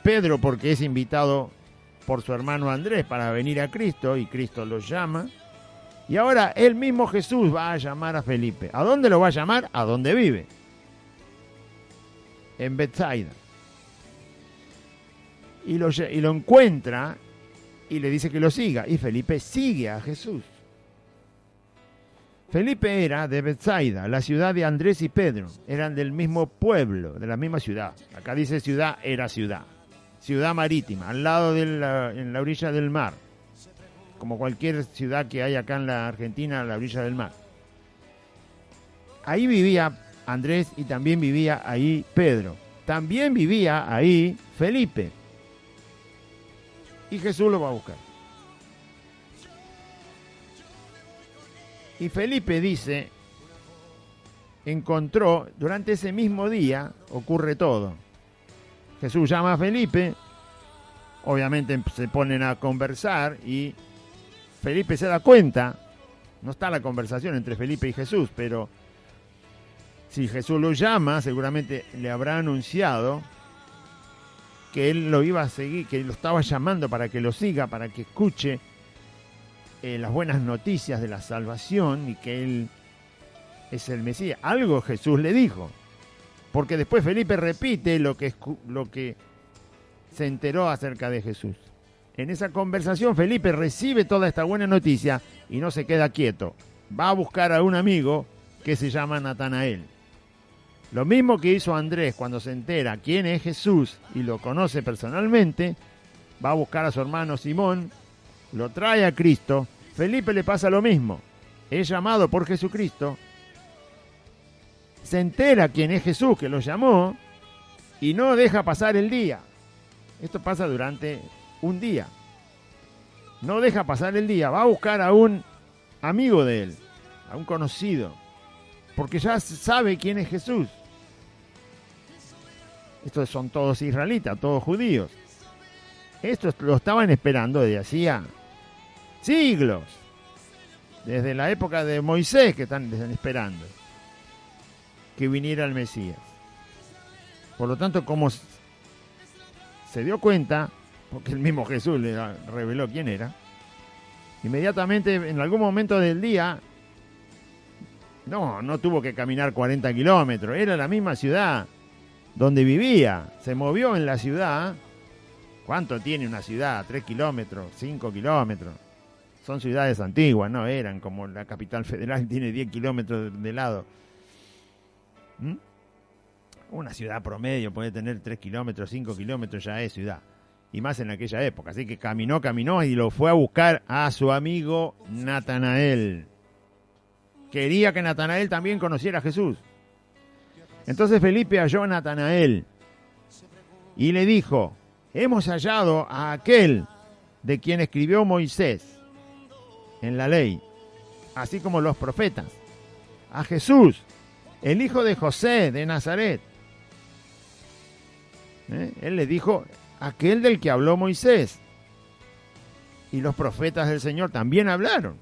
Pedro porque es invitado por su hermano Andrés para venir a Cristo y Cristo lo llama. Y ahora el mismo Jesús va a llamar a Felipe. ¿A dónde lo va a llamar? A donde vive. En Betsaida. Y lo encuentra y le dice que lo siga. Y Felipe sigue a Jesús. Felipe era de Betsaida, la ciudad de Andrés y Pedro. Eran del mismo pueblo, de la misma ciudad. Acá dice ciudad, era ciudad. Ciudad marítima, al lado en la orilla del mar. Como cualquier ciudad que hay acá en la Argentina, a la orilla del mar. Ahí vivía Andrés y también vivía ahí Pedro. También vivía ahí Felipe. Y Jesús lo va a buscar. Y Felipe dice, encontró, durante ese mismo día ocurre todo. Jesús llama a Felipe, obviamente se ponen a conversar y Felipe se da cuenta, no está la conversación entre Felipe y Jesús, pero si Jesús lo llama, seguramente le habrá anunciado que él lo iba a seguir, que lo estaba llamando para que lo siga, para que escuche las buenas noticias de la salvación y que él es el Mesías. Algo Jesús le dijo, porque después Felipe repite lo que se enteró acerca de Jesús. En esa conversación Felipe recibe toda esta buena noticia y no se queda quieto. Va a buscar a un amigo que se llama Natanael. Lo mismo que hizo Andrés cuando se entera quién es Jesús y lo conoce personalmente, va a buscar a su hermano Simón, lo trae a Cristo. Felipe le pasa lo mismo. Es llamado por Jesucristo, se entera quién es Jesús que lo llamó y no deja pasar el día. Esto pasa durante un día. No deja pasar el día. Va a buscar a un amigo de él, a un conocido, porque ya sabe quién es Jesús. Estos son todos israelitas, todos judíos. Estos lo estaban esperando desde hacía siglos. Desde la época de Moisés que están esperando que viniera el Mesías. Por lo tanto, como se dio cuenta, porque el mismo Jesús le reveló quién era, inmediatamente en algún momento del día, no tuvo que caminar 40 kilómetros, era la misma ciudad donde vivía, se movió en la ciudad. ¿Cuánto tiene una ciudad? 3 kilómetros, 5 kilómetros. Son ciudades antiguas, no eran como la capital federal, tiene 10 kilómetros de lado. Una ciudad promedio puede tener 3 kilómetros, 5 kilómetros, ya es ciudad. Y más en aquella época. Así que caminó y lo fue a buscar a su amigo Natanael. Quería que Natanael también conociera a Jesús. Entonces Felipe halló a Natanael y le dijo, hemos hallado a aquel de quien escribió Moisés en la ley, así como los profetas, a Jesús, el hijo de José de Nazaret. Él le dijo, aquel del que habló Moisés. Y los profetas del Señor también hablaron.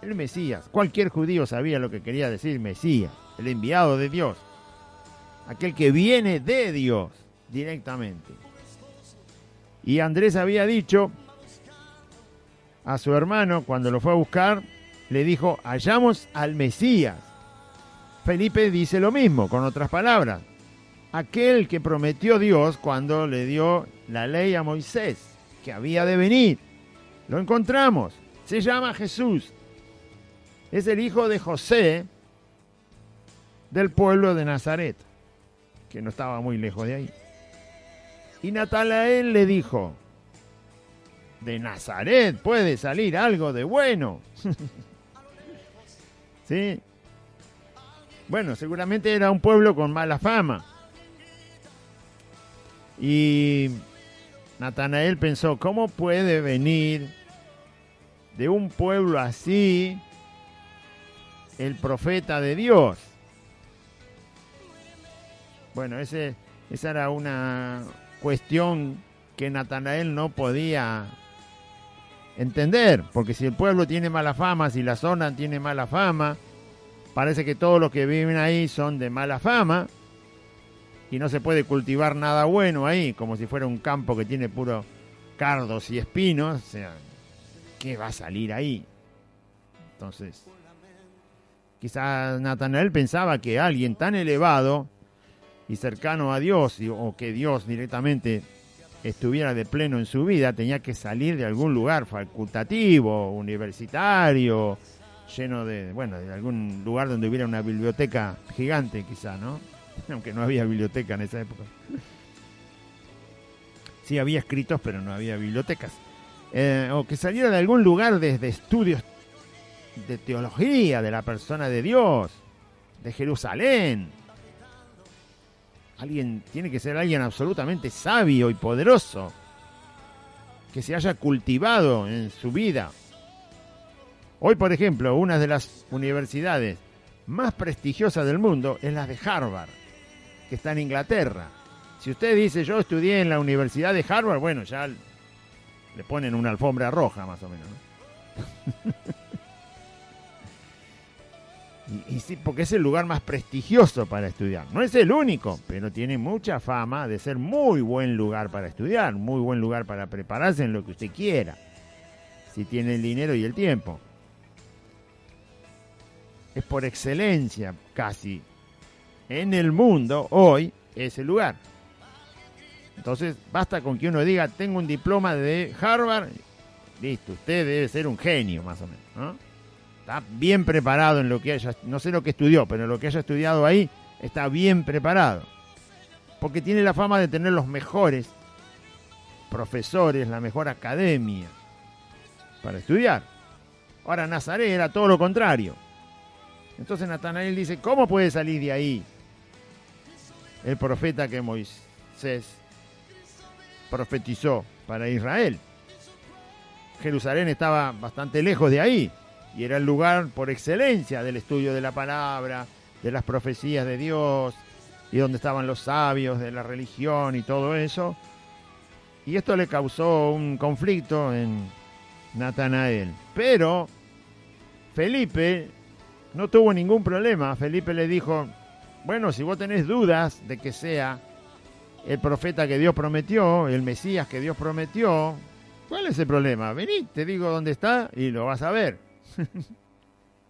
El Mesías. Cualquier judío sabía lo que quería decir Mesías, el enviado de Dios. Aquel que viene de Dios directamente. Y Andrés había dicho a su hermano, cuando lo fue a buscar, le dijo, hallamos al Mesías. Felipe dice lo mismo, con otras palabras. Aquel que prometió Dios cuando le dio la ley a Moisés, que había de venir. Lo encontramos. Se llama Jesús. Es el hijo de José del pueblo de Nazaret, que no estaba muy lejos de ahí. Y Natanael le dijo, de Nazaret puede salir algo de bueno. ¿Sí? Bueno, seguramente era un pueblo con mala fama. Y Natanael pensó, ¿cómo puede venir de un pueblo así el profeta de Dios? Bueno, esa era una cuestión que Natanael no podía entender, porque si el pueblo tiene mala fama, si la zona tiene mala fama, parece que todos los que viven ahí son de mala fama y no se puede cultivar nada bueno ahí, como si fuera un campo que tiene puro cardos y espinos. O sea, ¿qué va a salir ahí? Entonces, quizás Natanael pensaba que alguien tan elevado y cercano a Dios, o que Dios directamente estuviera de pleno en su vida, tenía que salir de algún lugar facultativo, universitario, lleno de, bueno, de algún lugar donde hubiera una biblioteca gigante quizá, ¿no? Aunque no había biblioteca en esa época. Sí había escritos, pero no había bibliotecas. O que saliera de algún lugar desde estudios de teología, de la persona de Dios, de Jerusalén. Tiene que ser alguien absolutamente sabio y poderoso, que se haya cultivado en su vida. Hoy, por ejemplo, una de las universidades más prestigiosas del mundo es la de Harvard, que está en Inglaterra. Si usted dice, yo estudié en la Universidad de Harvard, bueno, ya le ponen una alfombra roja, más o menos, ¿no? Y sí, porque es el lugar más prestigioso para estudiar. No es el único, pero tiene mucha fama de ser muy buen lugar para estudiar, muy buen lugar para prepararse en lo que usted quiera, si tiene el dinero y el tiempo. Es por excelencia, casi, en el mundo hoy, ese lugar. Entonces, basta con que uno diga, tengo un diploma de Harvard, listo, usted debe ser un genio, más o menos, ¿no? Está bien preparado en lo que haya, no sé lo que estudió, pero en lo que haya estudiado ahí, está bien preparado. Porque tiene la fama de tener los mejores profesores, la mejor academia para estudiar. Ahora, Nazaret era todo lo contrario. Entonces Natanael dice, ¿cómo puede salir de ahí el profeta que Moisés profetizó para Israel? Jerusalén estaba bastante lejos de ahí y era el lugar por excelencia del estudio de la palabra, de las profecías de Dios, y donde estaban los sabios de la religión y todo eso. Y esto le causó un conflicto en Natanael. Pero Felipe no tuvo ningún problema. Felipe le dijo, bueno, si vos tenés dudas de que sea el profeta que Dios prometió, el Mesías que Dios prometió, ¿cuál es el problema? Vení, te digo dónde está y lo vas a ver.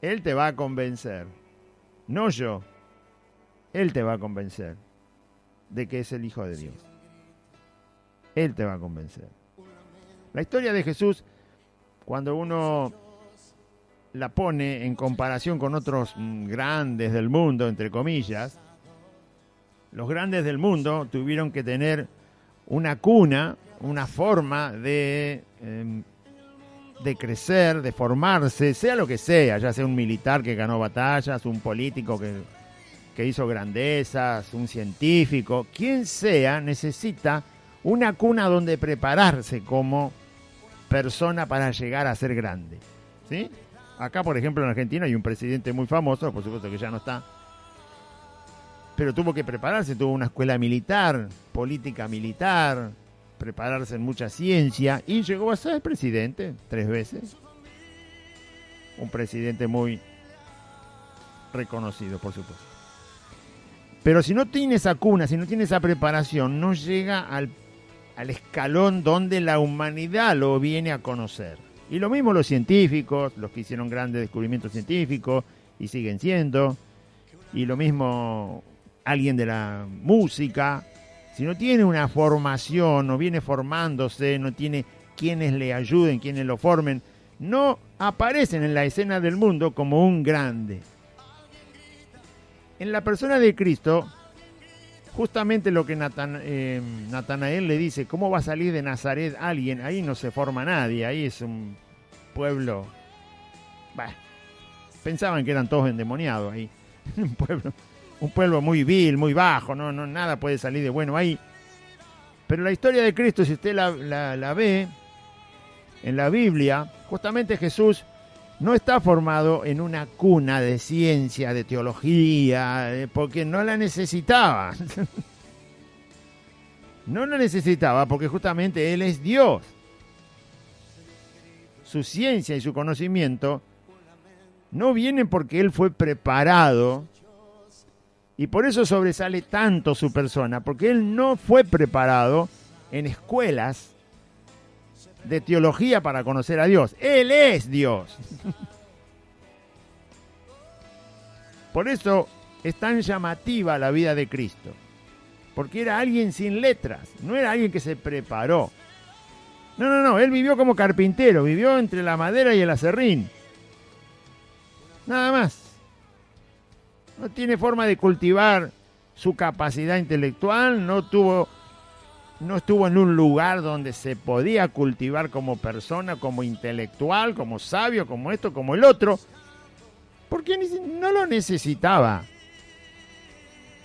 Él te va a convencer, no yo. Él te va a convencer de que es el Hijo de Dios. Él te va a convencer. La historia de Jesús, cuando uno la pone en comparación con otros grandes del mundo, entre comillas, los grandes del mundo tuvieron que tener una cuna, una forma de crecer, de formarse, sea lo que sea, ya sea un militar que ganó batallas, un político que hizo grandezas, un científico, quien sea, necesita una cuna donde prepararse como persona para llegar a ser grande, ¿sí? Acá, por ejemplo, en Argentina hay un presidente muy famoso, por supuesto que ya no está, pero tuvo que prepararse, tuvo una escuela militar, política militar, prepararse en mucha ciencia y llegó a ser presidente 3 veces. Un presidente muy reconocido, por supuesto. Pero si no tiene esa cuna, si no tiene esa preparación, no llega al escalón donde la humanidad lo viene a conocer. Y lo mismo los científicos, los que hicieron grandes descubrimientos científicos y siguen siendo. Y lo mismo alguien de la música. Si no tiene una formación, no viene formándose, no tiene quienes le ayuden, quienes lo formen, no aparecen en la escena del mundo como un grande. En la persona de Cristo, justamente lo que Natanael le dice, ¿cómo va a salir de Nazaret alguien? Ahí no se forma nadie, ahí es un pueblo... Bah, pensaban que eran todos endemoniados ahí. Un pueblo muy vil, muy bajo, no, nada puede salir de bueno ahí. Pero la historia de Cristo, si usted la ve en la Biblia, justamente Jesús no está formado en una cuna de ciencia, de teología, porque no la necesitaba. No la necesitaba porque justamente Él es Dios. Su ciencia y su conocimiento no vienen porque Él fue preparado y por eso sobresale tanto su persona, porque Él no fue preparado en escuelas de teología para conocer a Dios. Él es Dios. Por eso es tan llamativa la vida de Cristo, porque era alguien sin letras, no era alguien que se preparó. No, él vivió como carpintero, vivió entre la madera y el aserrín. Nada más. No tiene forma de cultivar su capacidad intelectual, no estuvo en un lugar donde se podía cultivar como persona, como intelectual, como sabio, como esto, como el otro, porque no lo necesitaba,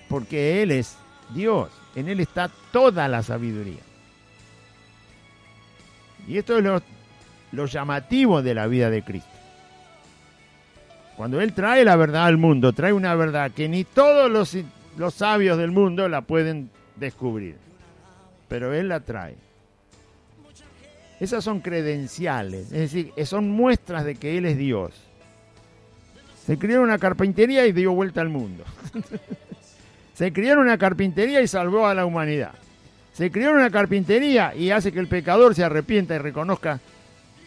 porque Él es Dios, en Él está toda la sabiduría. Y esto es lo llamativo de la vida de Cristo. Cuando Él trae la verdad al mundo, trae una verdad que ni todos los sabios del mundo la pueden descubrir. Pero Él la trae. Esas son credenciales, es decir, son muestras de que Él es Dios. Se crió en una carpintería y dio vuelta al mundo. Se crió en una carpintería y salvó a la humanidad. Se crió en una carpintería y hace que el pecador se arrepienta y reconozca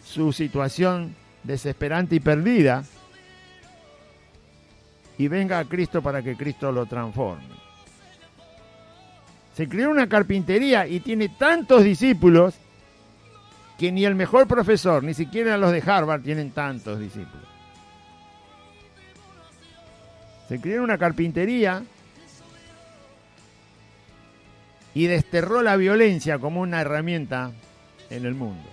su situación desesperante y perdida y venga a Cristo para que Cristo lo transforme. Se crió en una carpintería y tiene tantos discípulos que ni el mejor profesor, ni siquiera los de Harvard tienen tantos discípulos. Se crió en una carpintería y desterró la violencia como una herramienta en el mundo.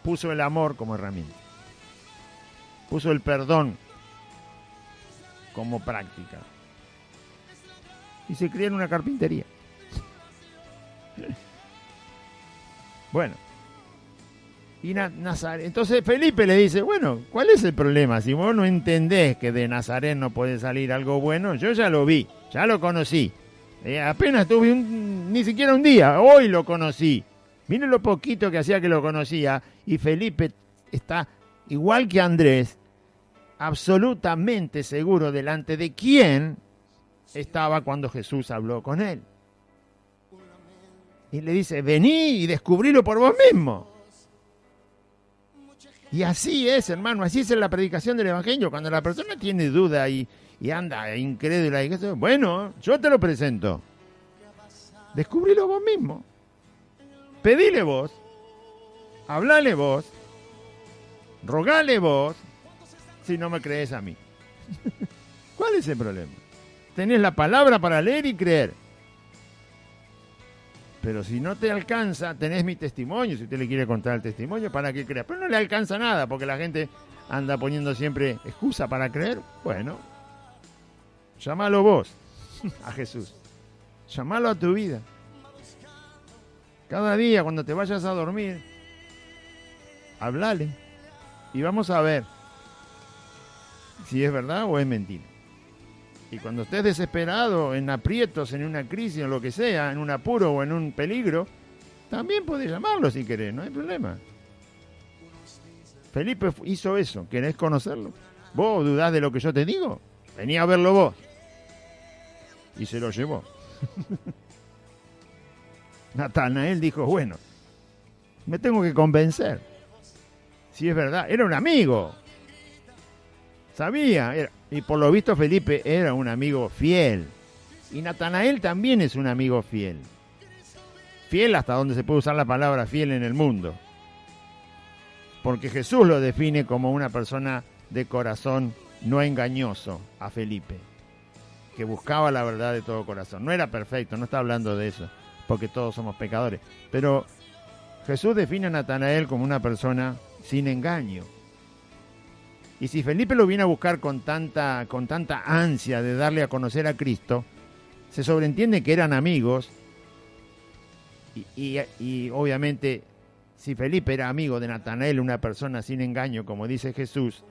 Puso el amor como herramienta. Puso el perdón como práctica. Y se crió en una carpintería. Bueno. Y Nazaret. Entonces Felipe le dice, bueno, ¿cuál es el problema? Si vos no entendés que de Nazaret no puede salir algo bueno, yo ya lo vi, ya lo conocí. Apenas tuve ni siquiera un día, hoy lo conocí. Miren lo poquito que hacía que lo conocía. Y Felipe está, igual que Andrés, absolutamente seguro delante de quién estaba cuando Jesús habló con él. Y le dice, vení y descubrilo por vos mismo. Y así es, hermano, así es en la predicación del Evangelio. Cuando la persona tiene duda y anda incrédula, y bueno, yo te lo presento. Descubrilo vos mismo. Pedile vos. Hablale vos. Rogale vos. Si no me crees a mí. ¿Cuál es el problema? Tenés la palabra para leer y creer. Pero si no te alcanza, tenés mi testimonio. Si usted le quiere contar el testimonio, para que crea. Pero no le alcanza nada, porque la gente anda poniendo siempre excusa para creer. Bueno, llámalo vos a Jesús. Llámalo a tu vida. Cada día cuando te vayas a dormir, háblale y vamos a ver si es verdad o es mentira. Y cuando estés desesperado, en aprietos, en una crisis, en lo que sea, en un apuro o en un peligro, también podés llamarlo si querés, no hay problema. Felipe hizo eso, ¿querés conocerlo? ¿Vos dudás de lo que yo te digo? Vení a verlo vos. Y se lo llevó. Natanael dijo, bueno, me tengo que convencer. Si es verdad, era un amigo. Sabía, y por lo visto Felipe era un amigo fiel. Y Natanael también es un amigo fiel. Fiel hasta donde se puede usar la palabra fiel en el mundo. Porque Jesús lo define como una persona de corazón no engañoso a Felipe, que buscaba la verdad de todo corazón. No era perfecto, no está hablando de eso, porque todos somos pecadores. Pero Jesús define a Natanael como una persona sin engaño. Y si Felipe lo viene a buscar con tanta ansia de darle a conocer a Cristo, se sobreentiende que eran amigos y obviamente si Felipe era amigo de Natanael, una persona sin engaño, como dice Jesús,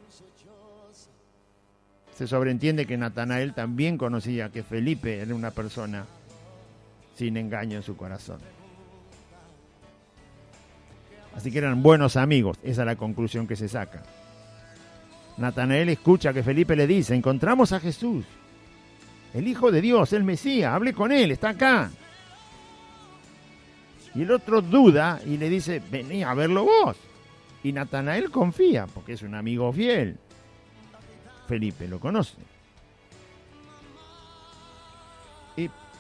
se sobreentiende que Natanael también conocía que Felipe era una persona sin engaño en su corazón. Así que eran buenos amigos, esa es la conclusión que se saca. Natanael escucha que Felipe le dice, encontramos a Jesús, el Hijo de Dios, el Mesías, hable con él, está acá. Y el otro duda y le dice, vení a verlo vos. Y Natanael confía, porque es un amigo fiel. Felipe lo conoce.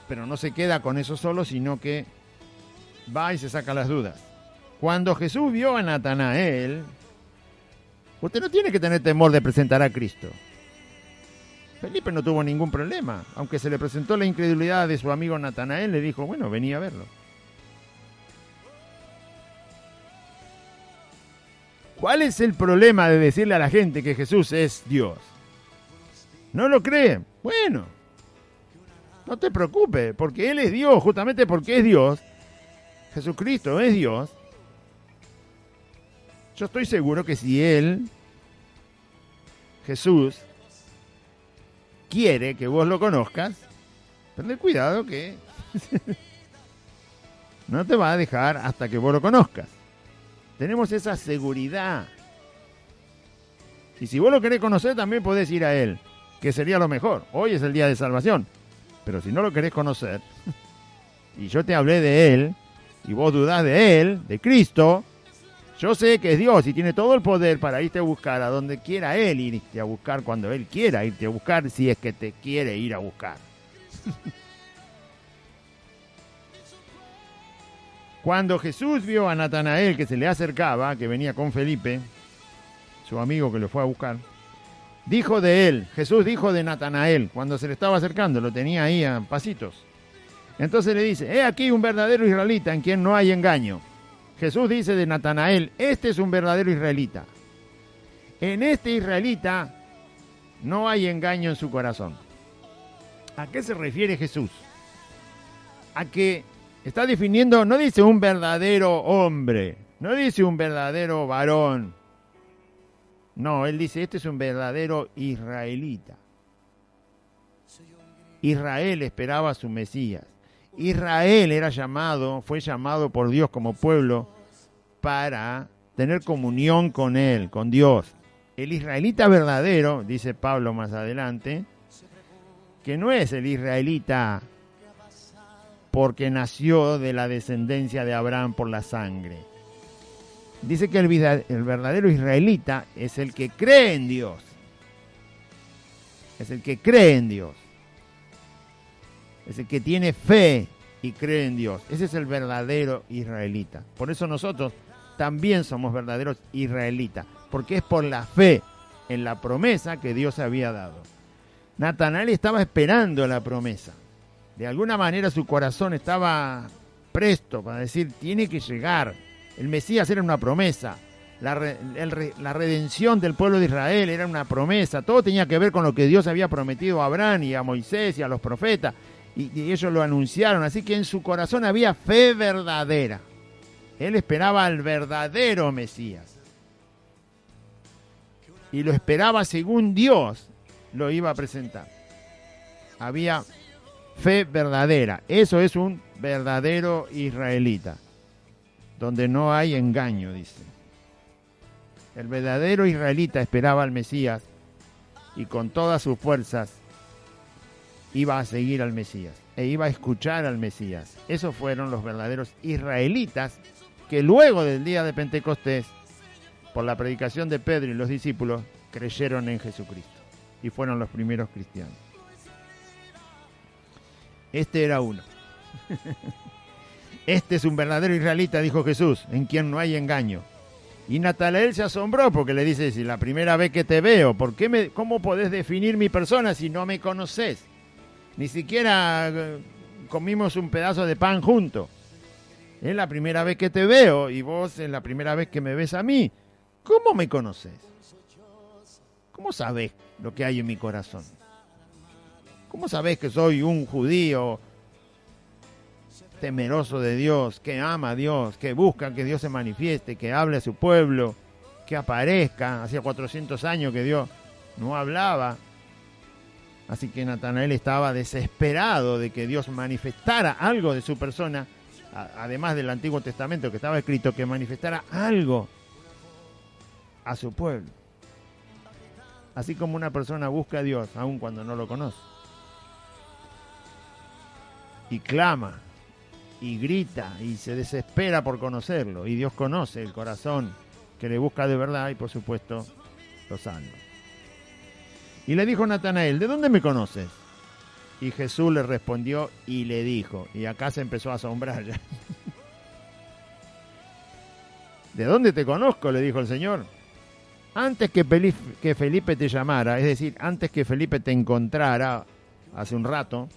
Pero no se queda con eso solo, sino que va y se saca las dudas. Cuando Jesús vio a Natanael, usted no tiene que tener temor de presentar a Cristo. Felipe no tuvo ningún problema. Aunque se le presentó la incredulidad de su amigo Natanael, le dijo, bueno, vení a verlo. ¿Cuál es el problema de decirle a la gente que Jesús es Dios? ¿No lo creen? Bueno, no te preocupes, porque Él es Dios, justamente porque es Dios. Jesucristo es Dios. Yo estoy seguro que si Él, Jesús, quiere que vos lo conozcas, ten cuidado que no te va a dejar hasta que vos lo conozcas. Tenemos esa seguridad. Y si vos lo querés conocer, también podés ir a Él, que sería lo mejor. Hoy es el día de salvación. Pero si no lo querés conocer, y yo te hablé de Él, y vos dudás de Él, de Cristo, yo sé que es Dios y tiene todo el poder para irte a buscar a donde quiera Él, irte a buscar cuando Él quiera irte a buscar, si es que te quiere ir a buscar. Cuando Jesús vio a Natanael que se le acercaba, que venía con Felipe, su amigo que lo fue a buscar, dijo de él, Jesús dijo de Natanael, cuando se le estaba acercando, lo tenía ahí a pasitos. Entonces le dice, he aquí un verdadero israelita en quien no hay engaño. Jesús dice de Natanael, este es un verdadero israelita. En este israelita no hay engaño en su corazón. ¿A qué se refiere Jesús? A que está definiendo, no dice un verdadero hombre, no dice un verdadero varón. No, él dice, este es un verdadero israelita. Israel esperaba a su Mesías. Israel fue llamado por Dios como pueblo para tener comunión con Él, con Dios. El israelita verdadero, dice Pablo más adelante, que no es el israelita porque nació de la descendencia de Abraham por la sangre. Dice que el verdadero israelita es el que cree en Dios. Es el que cree en Dios. Es el que tiene fe y cree en Dios. Ese es el verdadero israelita. Por eso nosotros también somos verdaderos israelitas, porque es por la fe en la promesa que Dios había dado. Natanael estaba esperando la promesa. De alguna manera su corazón estaba presto para decir, tiene que llegar. El Mesías era una promesa. La redención del pueblo de Israel era una promesa. Todo tenía que ver con lo que Dios había prometido a Abraham y a Moisés y a los profetas. Y ellos lo anunciaron. Así que en su corazón había fe verdadera. Él esperaba al verdadero Mesías. Y lo esperaba según Dios lo iba a presentar. Había fe verdadera. Eso es un verdadero israelita, donde no hay engaño, dice. El verdadero israelita esperaba al Mesías y con todas sus fuerzas iba a seguir al Mesías e iba a escuchar al Mesías. Esos fueron los verdaderos israelitas que luego del día de Pentecostés, por la predicación de Pedro y los discípulos, creyeron en Jesucristo y fueron los primeros cristianos. Este era uno. Este es un verdadero israelita, dijo Jesús, en quien no hay engaño. Y Natanael se asombró porque le dice, si la primera vez que te veo, ¿cómo podés definir mi persona si no me conocés? Ni siquiera comimos un pedazo de pan juntos. Es la primera vez que te veo y vos es la primera vez que me ves a mí. ¿Cómo me conocés? ¿Cómo sabés lo que hay en mi corazón? ¿Cómo sabés que soy un judío temeroso de Dios, que ama a Dios, que busca que Dios se manifieste, que hable a su pueblo, que aparezca? Hacía 400 años que Dios no hablaba. Así que Natanael estaba desesperado de que Dios manifestara algo de su persona, además del Antiguo Testamento que estaba escrito, que manifestara algo a su pueblo. Así como una persona busca a Dios aun cuando no lo conoce. Y clama, y grita, y se desespera por conocerlo. Y Dios conoce el corazón que le busca de verdad y por supuesto lo salva. Y le dijo Natanael, ¿de dónde me conoces? Y Jesús le respondió y le dijo, y acá se empezó a asombrar ya. ¿De dónde te conozco?, le dijo el Señor. Antes que Felipe te llamara, es decir, antes que Felipe te encontrara hace un rato,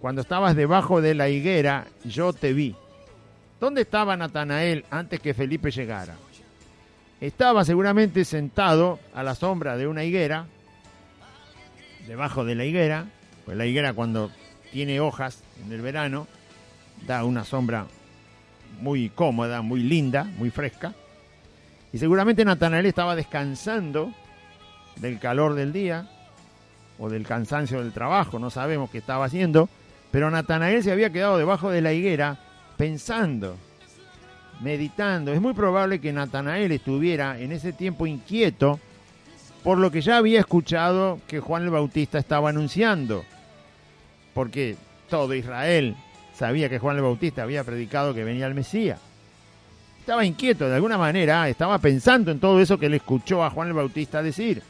cuando estabas debajo de la higuera, yo te vi. ¿Dónde estaba Natanael antes que Felipe llegara? Estaba seguramente sentado a la sombra de una higuera, debajo de la higuera, pues la higuera cuando tiene hojas en el verano, da una sombra muy cómoda, muy linda, muy fresca. Y seguramente Natanael estaba descansando del calor del día o del cansancio del trabajo, no sabemos qué estaba haciendo, pero Natanael se había quedado debajo de la higuera pensando, meditando. Es muy probable que Natanael estuviera en ese tiempo inquieto por lo que ya había escuchado que Juan el Bautista estaba anunciando, porque todo Israel sabía que Juan el Bautista había predicado que venía el Mesías. Estaba inquieto, de alguna manera, estaba pensando en todo eso que le escuchó a Juan el Bautista decir.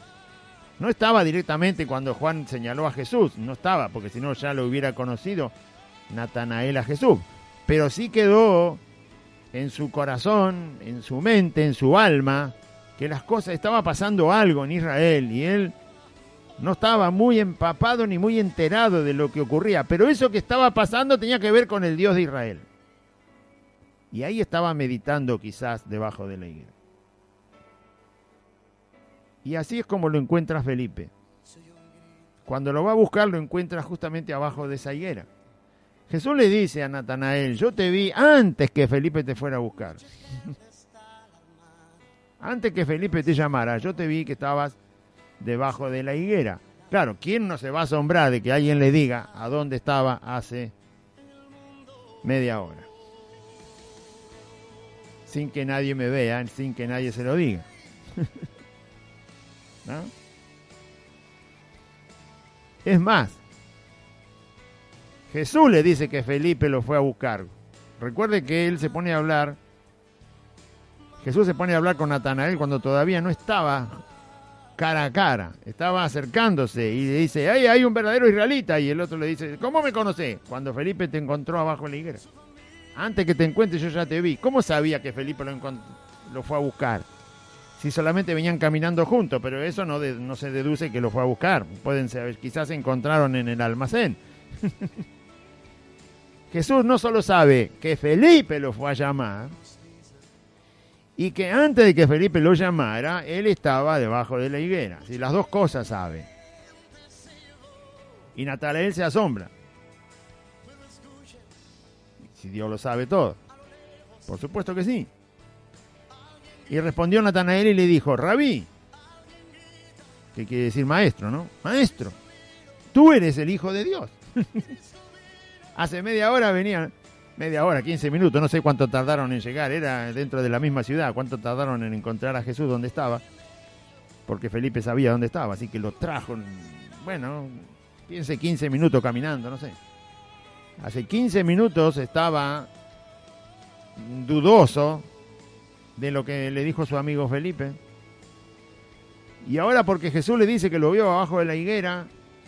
No estaba directamente cuando Juan señaló a Jesús, no estaba, porque si no ya lo hubiera conocido Natanael a Jesús. Pero sí quedó en su corazón, en su mente, en su alma, que las cosas, estaba pasando algo en Israel y él no estaba muy empapado ni muy enterado de lo que ocurría, pero eso que estaba pasando tenía que ver con el Dios de Israel. Y ahí estaba meditando quizás debajo de la higuera. Y así es como lo encuentra Felipe. Cuando lo va a buscar, lo encuentra justamente abajo de esa higuera. Jesús le dice a Natanael, yo te vi antes que Felipe te fuera a buscar. Antes que Felipe te llamara, yo te vi que estabas debajo de la higuera. Claro, ¿quién no se va a asombrar de que alguien le diga a dónde estaba hace media hora? Sin que nadie me vea, sin que nadie se lo diga. ¿No? Es más, Jesús le dice que Felipe lo fue a buscar. Recuerde que él se pone a hablar, Jesús se pone a hablar con Natanael cuando todavía no estaba cara a cara, estaba acercándose y le dice, ¡ay, hay un verdadero israelita! Y el otro le dice, ¿cómo me conocés? Cuando Felipe te encontró abajo en la higuera. Antes que te encuentre yo ya te vi. ¿Cómo sabía que Felipe lo fue a buscar? Si solamente venían caminando juntos, pero eso no se deduce que lo fue a buscar. Pueden ser, quizás se encontraron en el almacén. Jesús no solo sabe que Felipe lo fue a llamar, y que antes de que Felipe lo llamara, él estaba debajo de la higuera. Si las dos cosas sabe. Y Natanael se asombra. Si Dios lo sabe todo. Por supuesto que sí. Y respondió Natanael y le dijo, Rabí, que quiere decir maestro, ¿no? Maestro, tú eres el Hijo de Dios. Hace media hora venían, 15 minutos, no sé cuánto tardaron en llegar, era dentro de la misma ciudad, cuánto tardaron en encontrar a Jesús donde estaba, porque Felipe sabía dónde estaba, así que lo trajo, bueno, piense 15 minutos caminando, no sé. Hace 15 minutos estaba dudoso de lo que le dijo su amigo Felipe. Y ahora porque Jesús le dice que lo vio abajo de la higuera,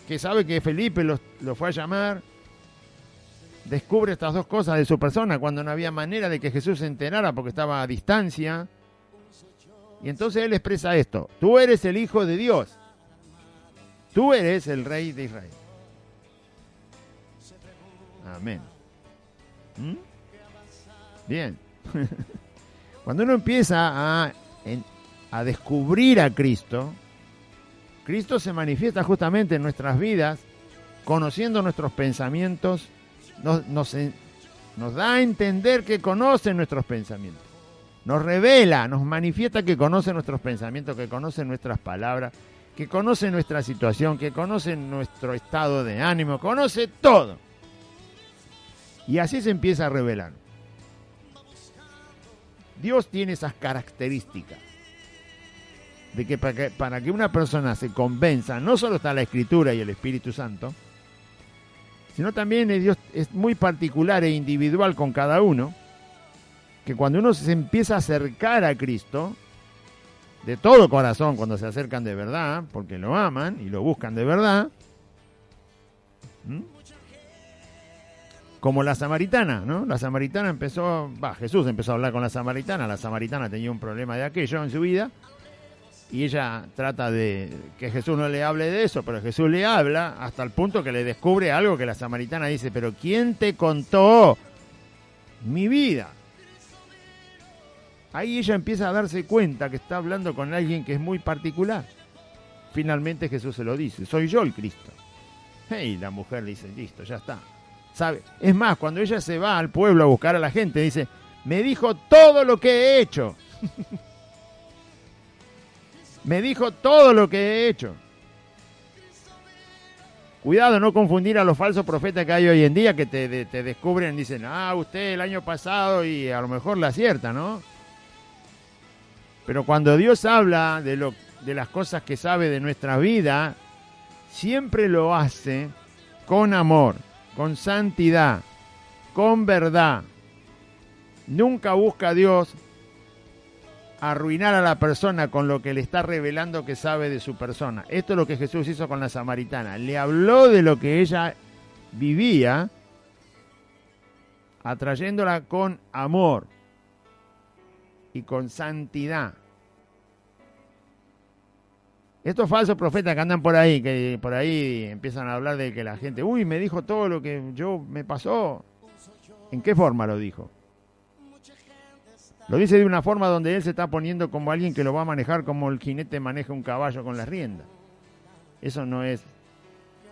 que sabe que Felipe lo fue a llamar, descubre estas dos cosas de su persona cuando no había manera de que Jesús se enterara porque estaba a distancia. Y entonces él expresa esto: tú eres el Hijo de Dios, tú eres el Rey de Israel. Amén. Bien. Cuando uno empieza a descubrir a Cristo, Cristo se manifiesta justamente en nuestras vidas, conociendo nuestros pensamientos, nos da a entender que conoce nuestros pensamientos, nos revela, nos manifiesta que conoce nuestros pensamientos, que conoce nuestras palabras, que conoce nuestra situación, que conoce nuestro estado de ánimo, conoce todo. Y así se empieza a revelar. Dios tiene esas características de que para que una persona se convenza, no solo está la Escritura y el Espíritu Santo, sino también Dios es muy particular e individual con cada uno, que cuando uno se empieza a acercar a Cristo, de todo corazón, cuando se acercan de verdad, porque lo aman y lo buscan de verdad, como la samaritana, ¿no? La samaritana Jesús empezó a hablar con la samaritana tenía un problema de aquello en su vida, y ella trata de que Jesús no le hable de eso, pero Jesús le habla hasta el punto que le descubre algo que la samaritana dice, pero ¿quién te contó mi vida? Ahí ella empieza a darse cuenta que está hablando con alguien que es muy particular. Finalmente Jesús se lo dice, soy yo el Cristo. Y la mujer le dice, listo, ya está. ¿Sabe? Es más, cuando ella se va al pueblo a buscar a la gente, dice, me dijo todo lo que he hecho. Me dijo todo lo que he hecho. Cuidado, no confundir a los falsos profetas que hay hoy en día que te descubren, dicen, usted el año pasado, y a lo mejor la acierta, ¿no? Pero cuando Dios habla de las cosas que sabe de nuestra vida, siempre lo hace con amor, con santidad, con verdad. Nunca busca a Dios arruinar a la persona con lo que le está revelando que sabe de su persona. Esto es lo que Jesús hizo con la samaritana. Le habló de lo que ella vivía, atrayéndola con amor y con santidad. Estos falsos profetas que andan por ahí, que por ahí empiezan a hablar de que la gente, me dijo todo lo que me pasó. ¿En qué forma lo dijo? Lo dice de una forma donde él se está poniendo como alguien que lo va a manejar como el jinete maneja un caballo con las riendas. Eso no es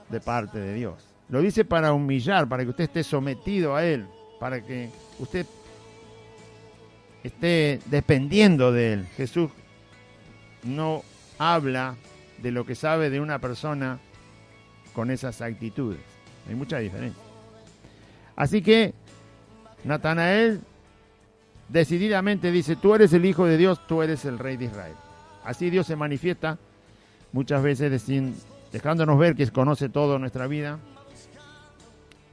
de parte de Dios. Lo dice para humillar, para que usted esté sometido a él, para que usted esté dependiendo de él. Jesús no habla de lo que sabe de una persona con esas actitudes. Hay mucha diferencia. Así que Natanael decididamente dice, tú eres el Hijo de Dios, tú eres el Rey de Israel. Así Dios se manifiesta muchas veces dejándonos ver que conoce toda nuestra vida,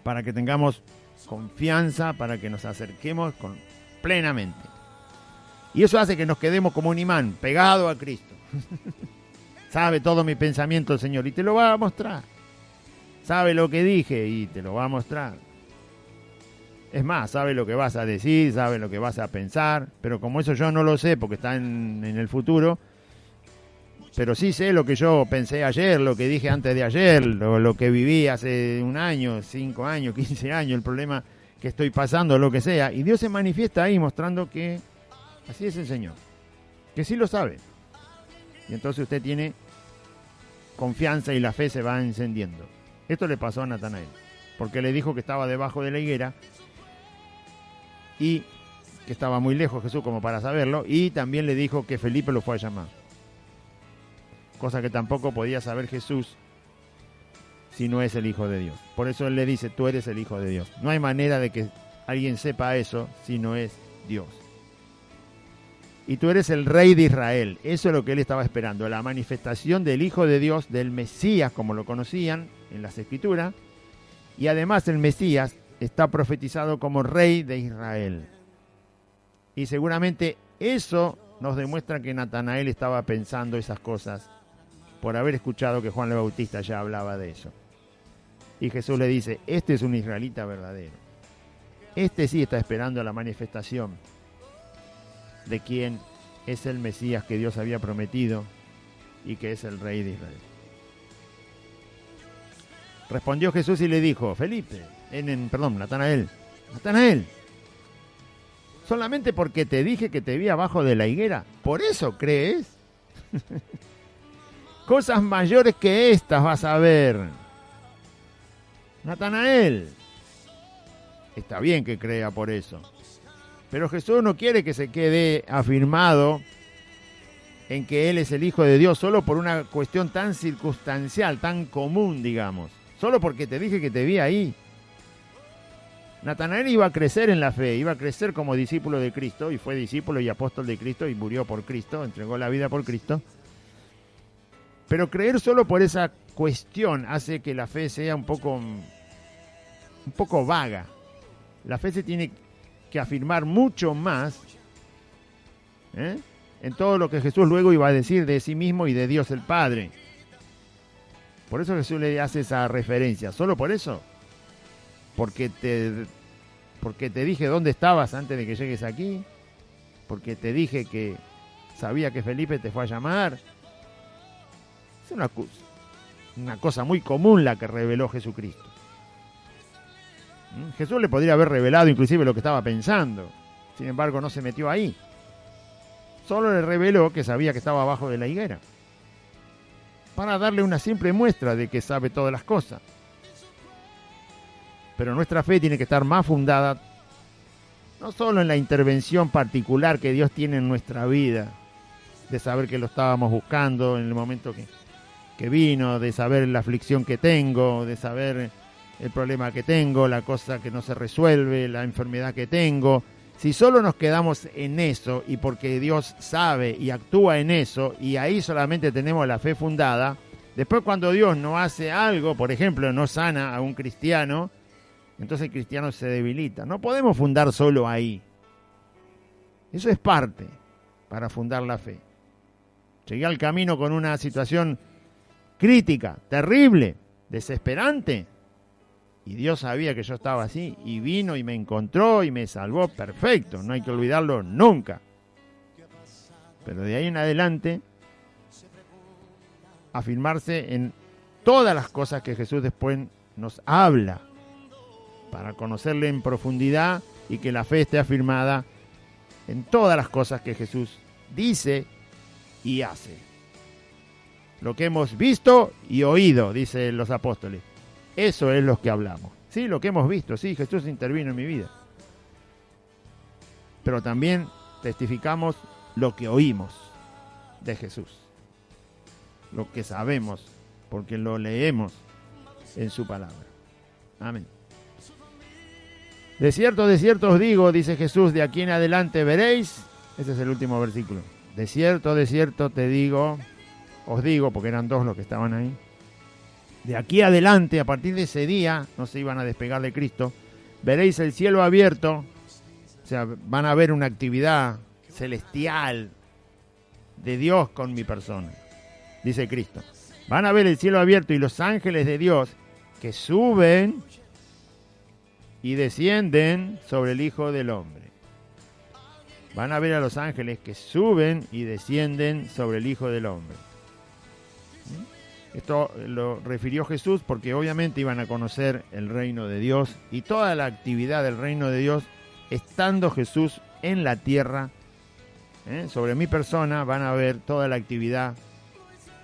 para que tengamos confianza, para que nos acerquemos plenamente. Y eso hace que nos quedemos como un imán, pegado a Cristo. Sabe todo mi pensamiento el Señor y te lo va a mostrar. Sabe lo que dije y te lo va a mostrar. Es más, sabe lo que vas a decir, sabe lo que vas a pensar, pero como eso yo no lo sé porque está en el futuro, pero sí sé lo que yo pensé ayer, lo que dije antes de ayer, lo que viví hace un año, 5 años, 15 años, el problema que estoy pasando, lo que sea. Y Dios se manifiesta ahí mostrando que así es el Señor, que sí lo sabe. Y entonces usted tiene confianza y la fe se va encendiendo. Esto le pasó a Natanael, porque le dijo que estaba debajo de la higuera y que estaba muy lejos Jesús como para saberlo, y también le dijo que Felipe lo fue a llamar. Cosa que tampoco podía saber Jesús si no es el Hijo de Dios. Por eso él le dice, tú eres el Hijo de Dios. No hay manera de que alguien sepa eso si no es Dios. Y tú eres el Rey de Israel. Eso es lo que él estaba esperando, la manifestación del Hijo de Dios, del Mesías, como lo conocían en las Escrituras. Y además el Mesías está profetizado como Rey de Israel. Y seguramente eso nos demuestra que Natanael estaba pensando esas cosas por haber escuchado que Juan el Bautista ya hablaba de eso. Y Jesús le dice, este es un israelita verdadero. Este sí está esperando la manifestación de quién es el Mesías que Dios había prometido y que es el Rey de Israel. Respondió Jesús y le dijo, Natanael, solamente porque te dije que te vi abajo de la higuera, ¿por eso crees? Cosas mayores que estas vas a ver. Natanael, está bien que crea por eso, pero Jesús no quiere que se quede afirmado en que Él es el Hijo de Dios solo por una cuestión tan circunstancial, tan común, digamos. Solo porque te dije que te vi ahí. Natanael iba a crecer en la fe, iba a crecer como discípulo de Cristo, y fue discípulo y apóstol de Cristo, y murió por Cristo, entregó la vida por Cristo. Pero creer solo por esa cuestión hace que la fe sea un poco vaga. La fe se tiene que afirmar mucho más en todo lo que Jesús luego iba a decir de sí mismo y de Dios el Padre. Por eso Jesús le hace esa referencia. ¿Solo por eso? Porque te dije dónde estabas antes de que llegues aquí. Porque te dije que sabía que Felipe te fue a llamar. Es una cosa muy común la que reveló Jesucristo. Jesús le podría haber revelado inclusive lo que estaba pensando. Sin embargo, no se metió ahí. Solo le reveló que sabía que estaba abajo de la higuera, para darle una simple muestra de que sabe todas las cosas. Pero nuestra fe tiene que estar más fundada no solo en la intervención particular que Dios tiene en nuestra vida, de saber que lo estábamos buscando en el momento que vino, de saber la aflicción que tengo, de saber el problema que tengo, la cosa que no se resuelve, la enfermedad que tengo. Si solo nos quedamos en eso, y porque Dios sabe y actúa en eso, y ahí solamente tenemos la fe fundada, después cuando Dios no hace algo, por ejemplo, no sana a un cristiano, entonces el cristiano se debilita. No podemos fundar solo ahí. Eso es parte para fundar la fe. Llegué al camino con una situación crítica, terrible, desesperante, y Dios sabía que yo estaba así, y vino y me encontró y me salvó. Perfecto, no hay que olvidarlo nunca. Pero de ahí en adelante, afirmarse en todas las cosas que Jesús después nos habla, para conocerle en profundidad y que la fe esté afirmada en todas las cosas que Jesús dice y hace. Lo que hemos visto y oído, dicen los apóstoles. Eso es lo que hablamos. Sí, lo que hemos visto. Sí, Jesús intervino en mi vida. Pero también testificamos lo que oímos de Jesús. Lo que sabemos, porque lo leemos en su palabra. Amén. De cierto os digo, dice Jesús, de aquí en adelante veréis. Ese es el último versículo. De cierto te digo, os digo, porque eran dos los que estaban ahí. De aquí adelante, a partir de ese día, no se iban a despegar de Cristo, veréis el cielo abierto, o sea, van a ver una actividad celestial de Dios con mi persona, dice Cristo. Van a ver el cielo abierto y los ángeles de Dios que suben y descienden sobre el Hijo del Hombre. Van a ver a los ángeles que suben y descienden sobre el Hijo del Hombre. Esto lo refirió Jesús porque obviamente iban a conocer el reino de Dios y toda la actividad del reino de Dios estando Jesús en la tierra. Sobre mi persona van a ver toda la actividad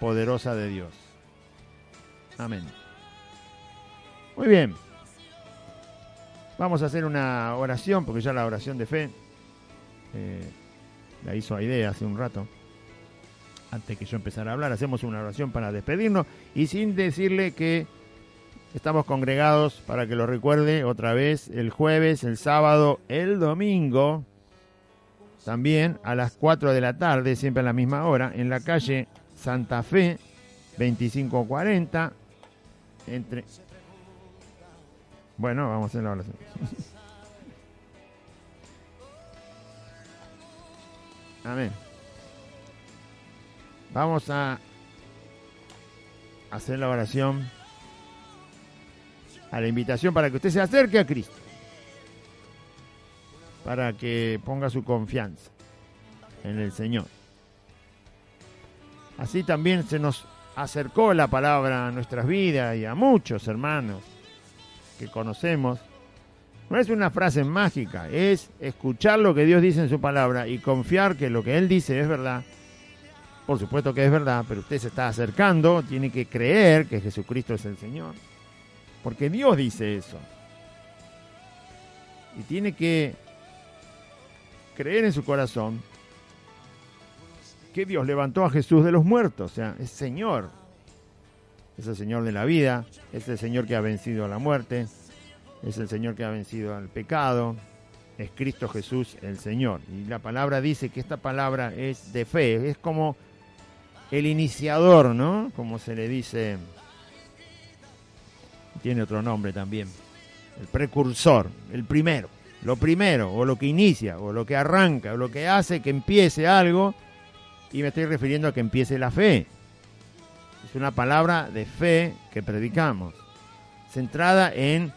poderosa de Dios. Amén. Muy bien. Vamos a hacer una oración, porque ya la oración de fe la hizo Aide hace un rato. Antes que yo empezara a hablar, hacemos una oración para despedirnos y sin decirle que estamos congregados, para que lo recuerde otra vez, el jueves, el sábado, el domingo, también a las 4 de la tarde, siempre a la misma hora, en la calle Santa Fe, 2540, entre... Bueno, vamos a hacer la oración. Amén. Vamos a hacer la oración a la invitación para que usted se acerque a Cristo, para que ponga su confianza en el Señor. Así también se nos acercó la palabra a nuestras vidas y a muchos hermanos que conocemos. No es una frase mágica, es escuchar lo que Dios dice en su palabra y confiar que lo que Él dice es verdad. Por supuesto que es verdad, pero usted se está acercando, tiene que creer que Jesucristo es el Señor. Porque Dios dice eso. Y tiene que creer en su corazón que Dios levantó a Jesús de los muertos. O sea, es Señor. Es el Señor de la vida. Es el Señor que ha vencido a la muerte. Es el Señor que ha vencido al pecado. Es Cristo Jesús el Señor. Y la palabra dice que esta palabra es de fe. Es como el iniciador, ¿no? Como se le dice... Tiene otro nombre también. El precursor, el primero. Lo primero, o lo que inicia, o lo que arranca, o lo que hace que empiece algo. Y me estoy refiriendo a que empiece la fe. Es una palabra de fe que predicamos, centrada en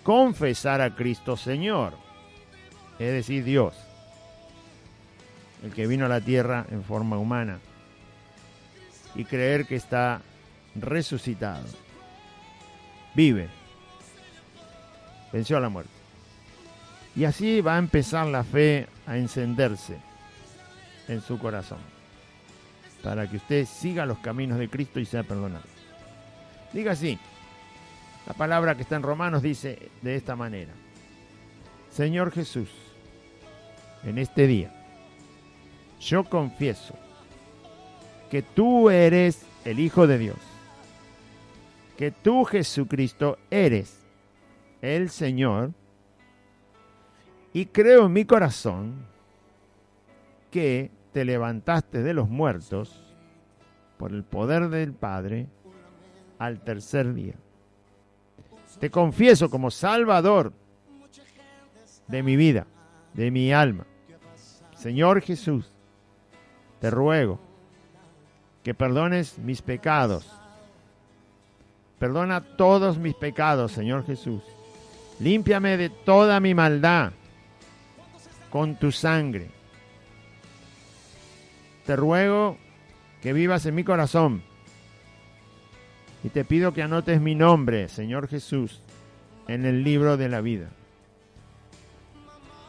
confesar a Cristo Señor, es decir, Dios, el que vino a la tierra en forma humana, y creer que está resucitado, vive, venció a la muerte. Y así va a empezar la fe a encenderse en su corazón, para que usted siga los caminos de Cristo y sea perdonado. Diga así, la palabra que está en Romanos dice de esta manera: Señor Jesús, en este día, yo confieso que tú eres el Hijo de Dios, que tú, Jesucristo, eres el Señor, y creo en mi corazón que te levantaste de los muertos por el poder del Padre al tercer día. Te confieso como Salvador de mi vida, de mi alma. Señor Jesús, te ruego que perdones mis pecados. Perdona todos mis pecados, Señor Jesús. Límpiame de toda mi maldad con tu sangre. Te ruego que vivas en mi corazón y te pido que anotes mi nombre, Señor Jesús, en el libro de la vida.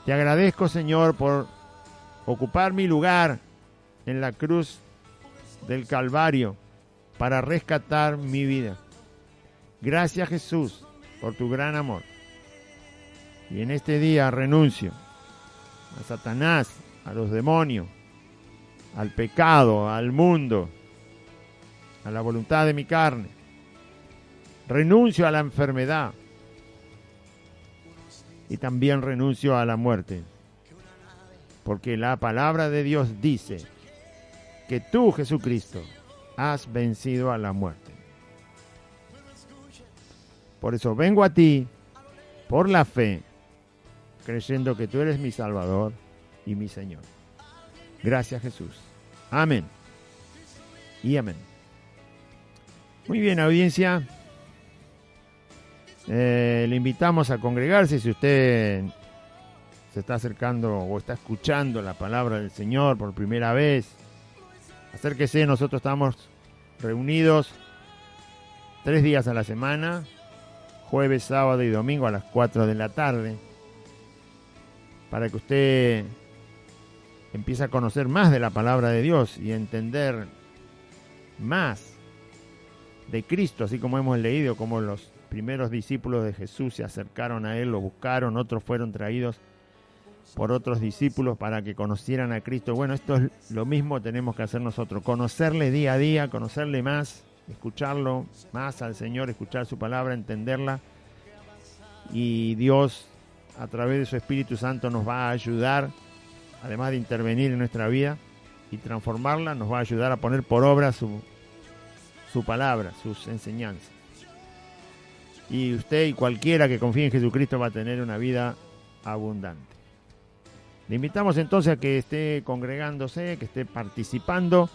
Te agradezco, Señor, por ocupar mi lugar en la cruz del Calvario para rescatar mi vida. Gracias, Jesús, por tu gran amor. Y en este día renuncio a Satanás, a los demonios, al pecado, al mundo, a la voluntad de mi carne. Renuncio a la enfermedad y también renuncio a la muerte, porque la palabra de Dios dice que tú, Jesucristo, has vencido a la muerte. Por eso vengo a ti por la fe, creyendo que tú eres mi Salvador y mi Señor. Gracias, Jesús. Amén y amén. Muy bien, audiencia. Le invitamos a congregarse. Si usted se está acercando o está escuchando la palabra del Señor por primera vez, acérquese. Nosotros estamos reunidos 3 días a la semana, jueves, sábado y domingo a las 4 de la tarde, para que usted empiece a conocer más de la palabra de Dios y a entender más de Cristo, así como hemos leído cómo los primeros discípulos de Jesús se acercaron a Él, lo buscaron, otros fueron traídos por otros discípulos para que conocieran a Cristo. Bueno, esto es lo mismo tenemos que hacer nosotros, conocerle día a día, conocerle más, escucharlo más al Señor, escuchar su palabra, entenderla, y Dios a través de su Espíritu Santo nos va a ayudar, además de intervenir en nuestra vida y transformarla, nos va a ayudar a poner por obra su palabra, sus enseñanzas. Y usted y cualquiera que confíe en Jesucristo va a tener una vida abundante. Le invitamos entonces a que esté congregándose, que esté participando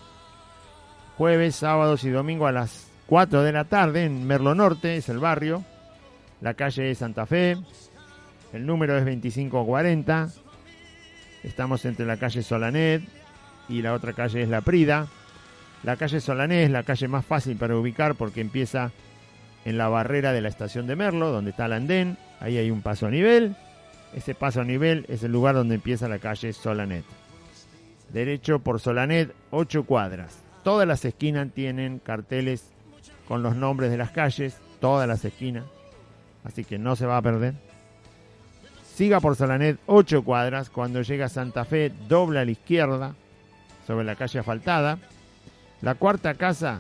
jueves, sábados y domingo a las 4 de la tarde en Merlo Norte, es el barrio. La calle es Santa Fe, el número es 2540. Estamos entre la calle Solanet y la otra calle es La Prida. La calle Solanet es la calle más fácil para ubicar porque empieza en la barrera de la estación de Merlo, donde está el andén. Ahí hay un paso a nivel. Ese paso a nivel es el lugar donde empieza la calle Solanet. Derecho por Solanet, 8 cuadras. Todas las esquinas tienen carteles con los nombres de las calles, todas las esquinas, así que no se va a perder. Siga por Solanet 8 cuadras, cuando llega a Santa Fe dobla a la izquierda sobre la calle asfaltada. La cuarta casa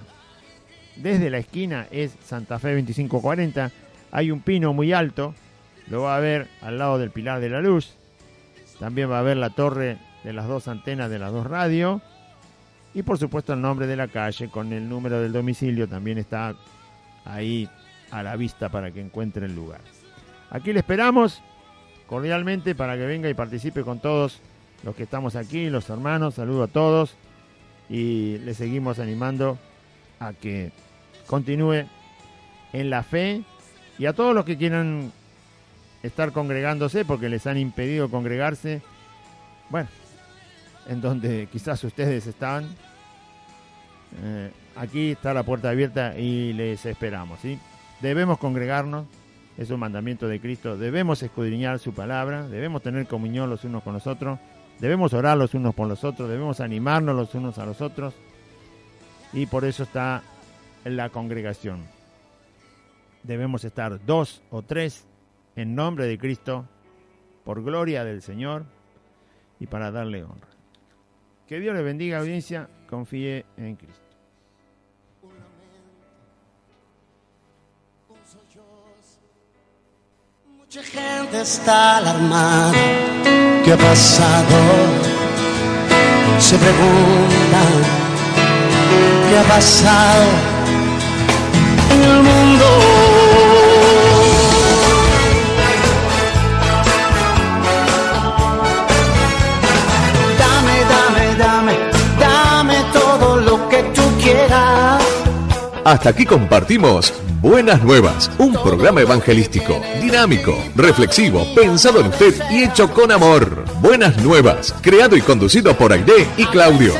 desde la esquina es Santa Fe 2540. Hay un pino muy alto, lo va a ver al lado del Pilar de la Luz. También va a ver la torre de las 2 antenas de las 2 radios. Y por supuesto el nombre de la calle con el número del domicilio también está ahí a la vista para que encuentre el lugar. Aquí le esperamos cordialmente para que venga y participe con todos los que estamos aquí, los hermanos. Saludo a todos y le seguimos animando a que continúe en la fe, y a todos los que quieran estar congregándose porque les han impedido congregarse, bueno, en donde quizás ustedes están, aquí está la puerta abierta y les esperamos, ¿sí? Debemos congregarnos, es un mandamiento de Cristo, debemos escudriñar su palabra, debemos tener comunión los unos con los otros, debemos orar los unos por los otros, debemos animarnos los unos a los otros, y por eso está la congregación. Debemos estar 2 o 3 en nombre de Cristo, por gloria del Señor y para darle honra. Que Dios le bendiga, audiencia, confíe en Cristo. Mucha gente está alarmada. ¿Qué ha pasado? Se preguntan ¿qué ha pasado en el mundo? Dame todo lo que tú quieras. Hasta aquí compartimos Buenas Nuevas, un programa evangelístico, dinámico, reflexivo, pensado en usted y hecho con amor. Buenas Nuevas, creado y conducido por Aide y Claudio.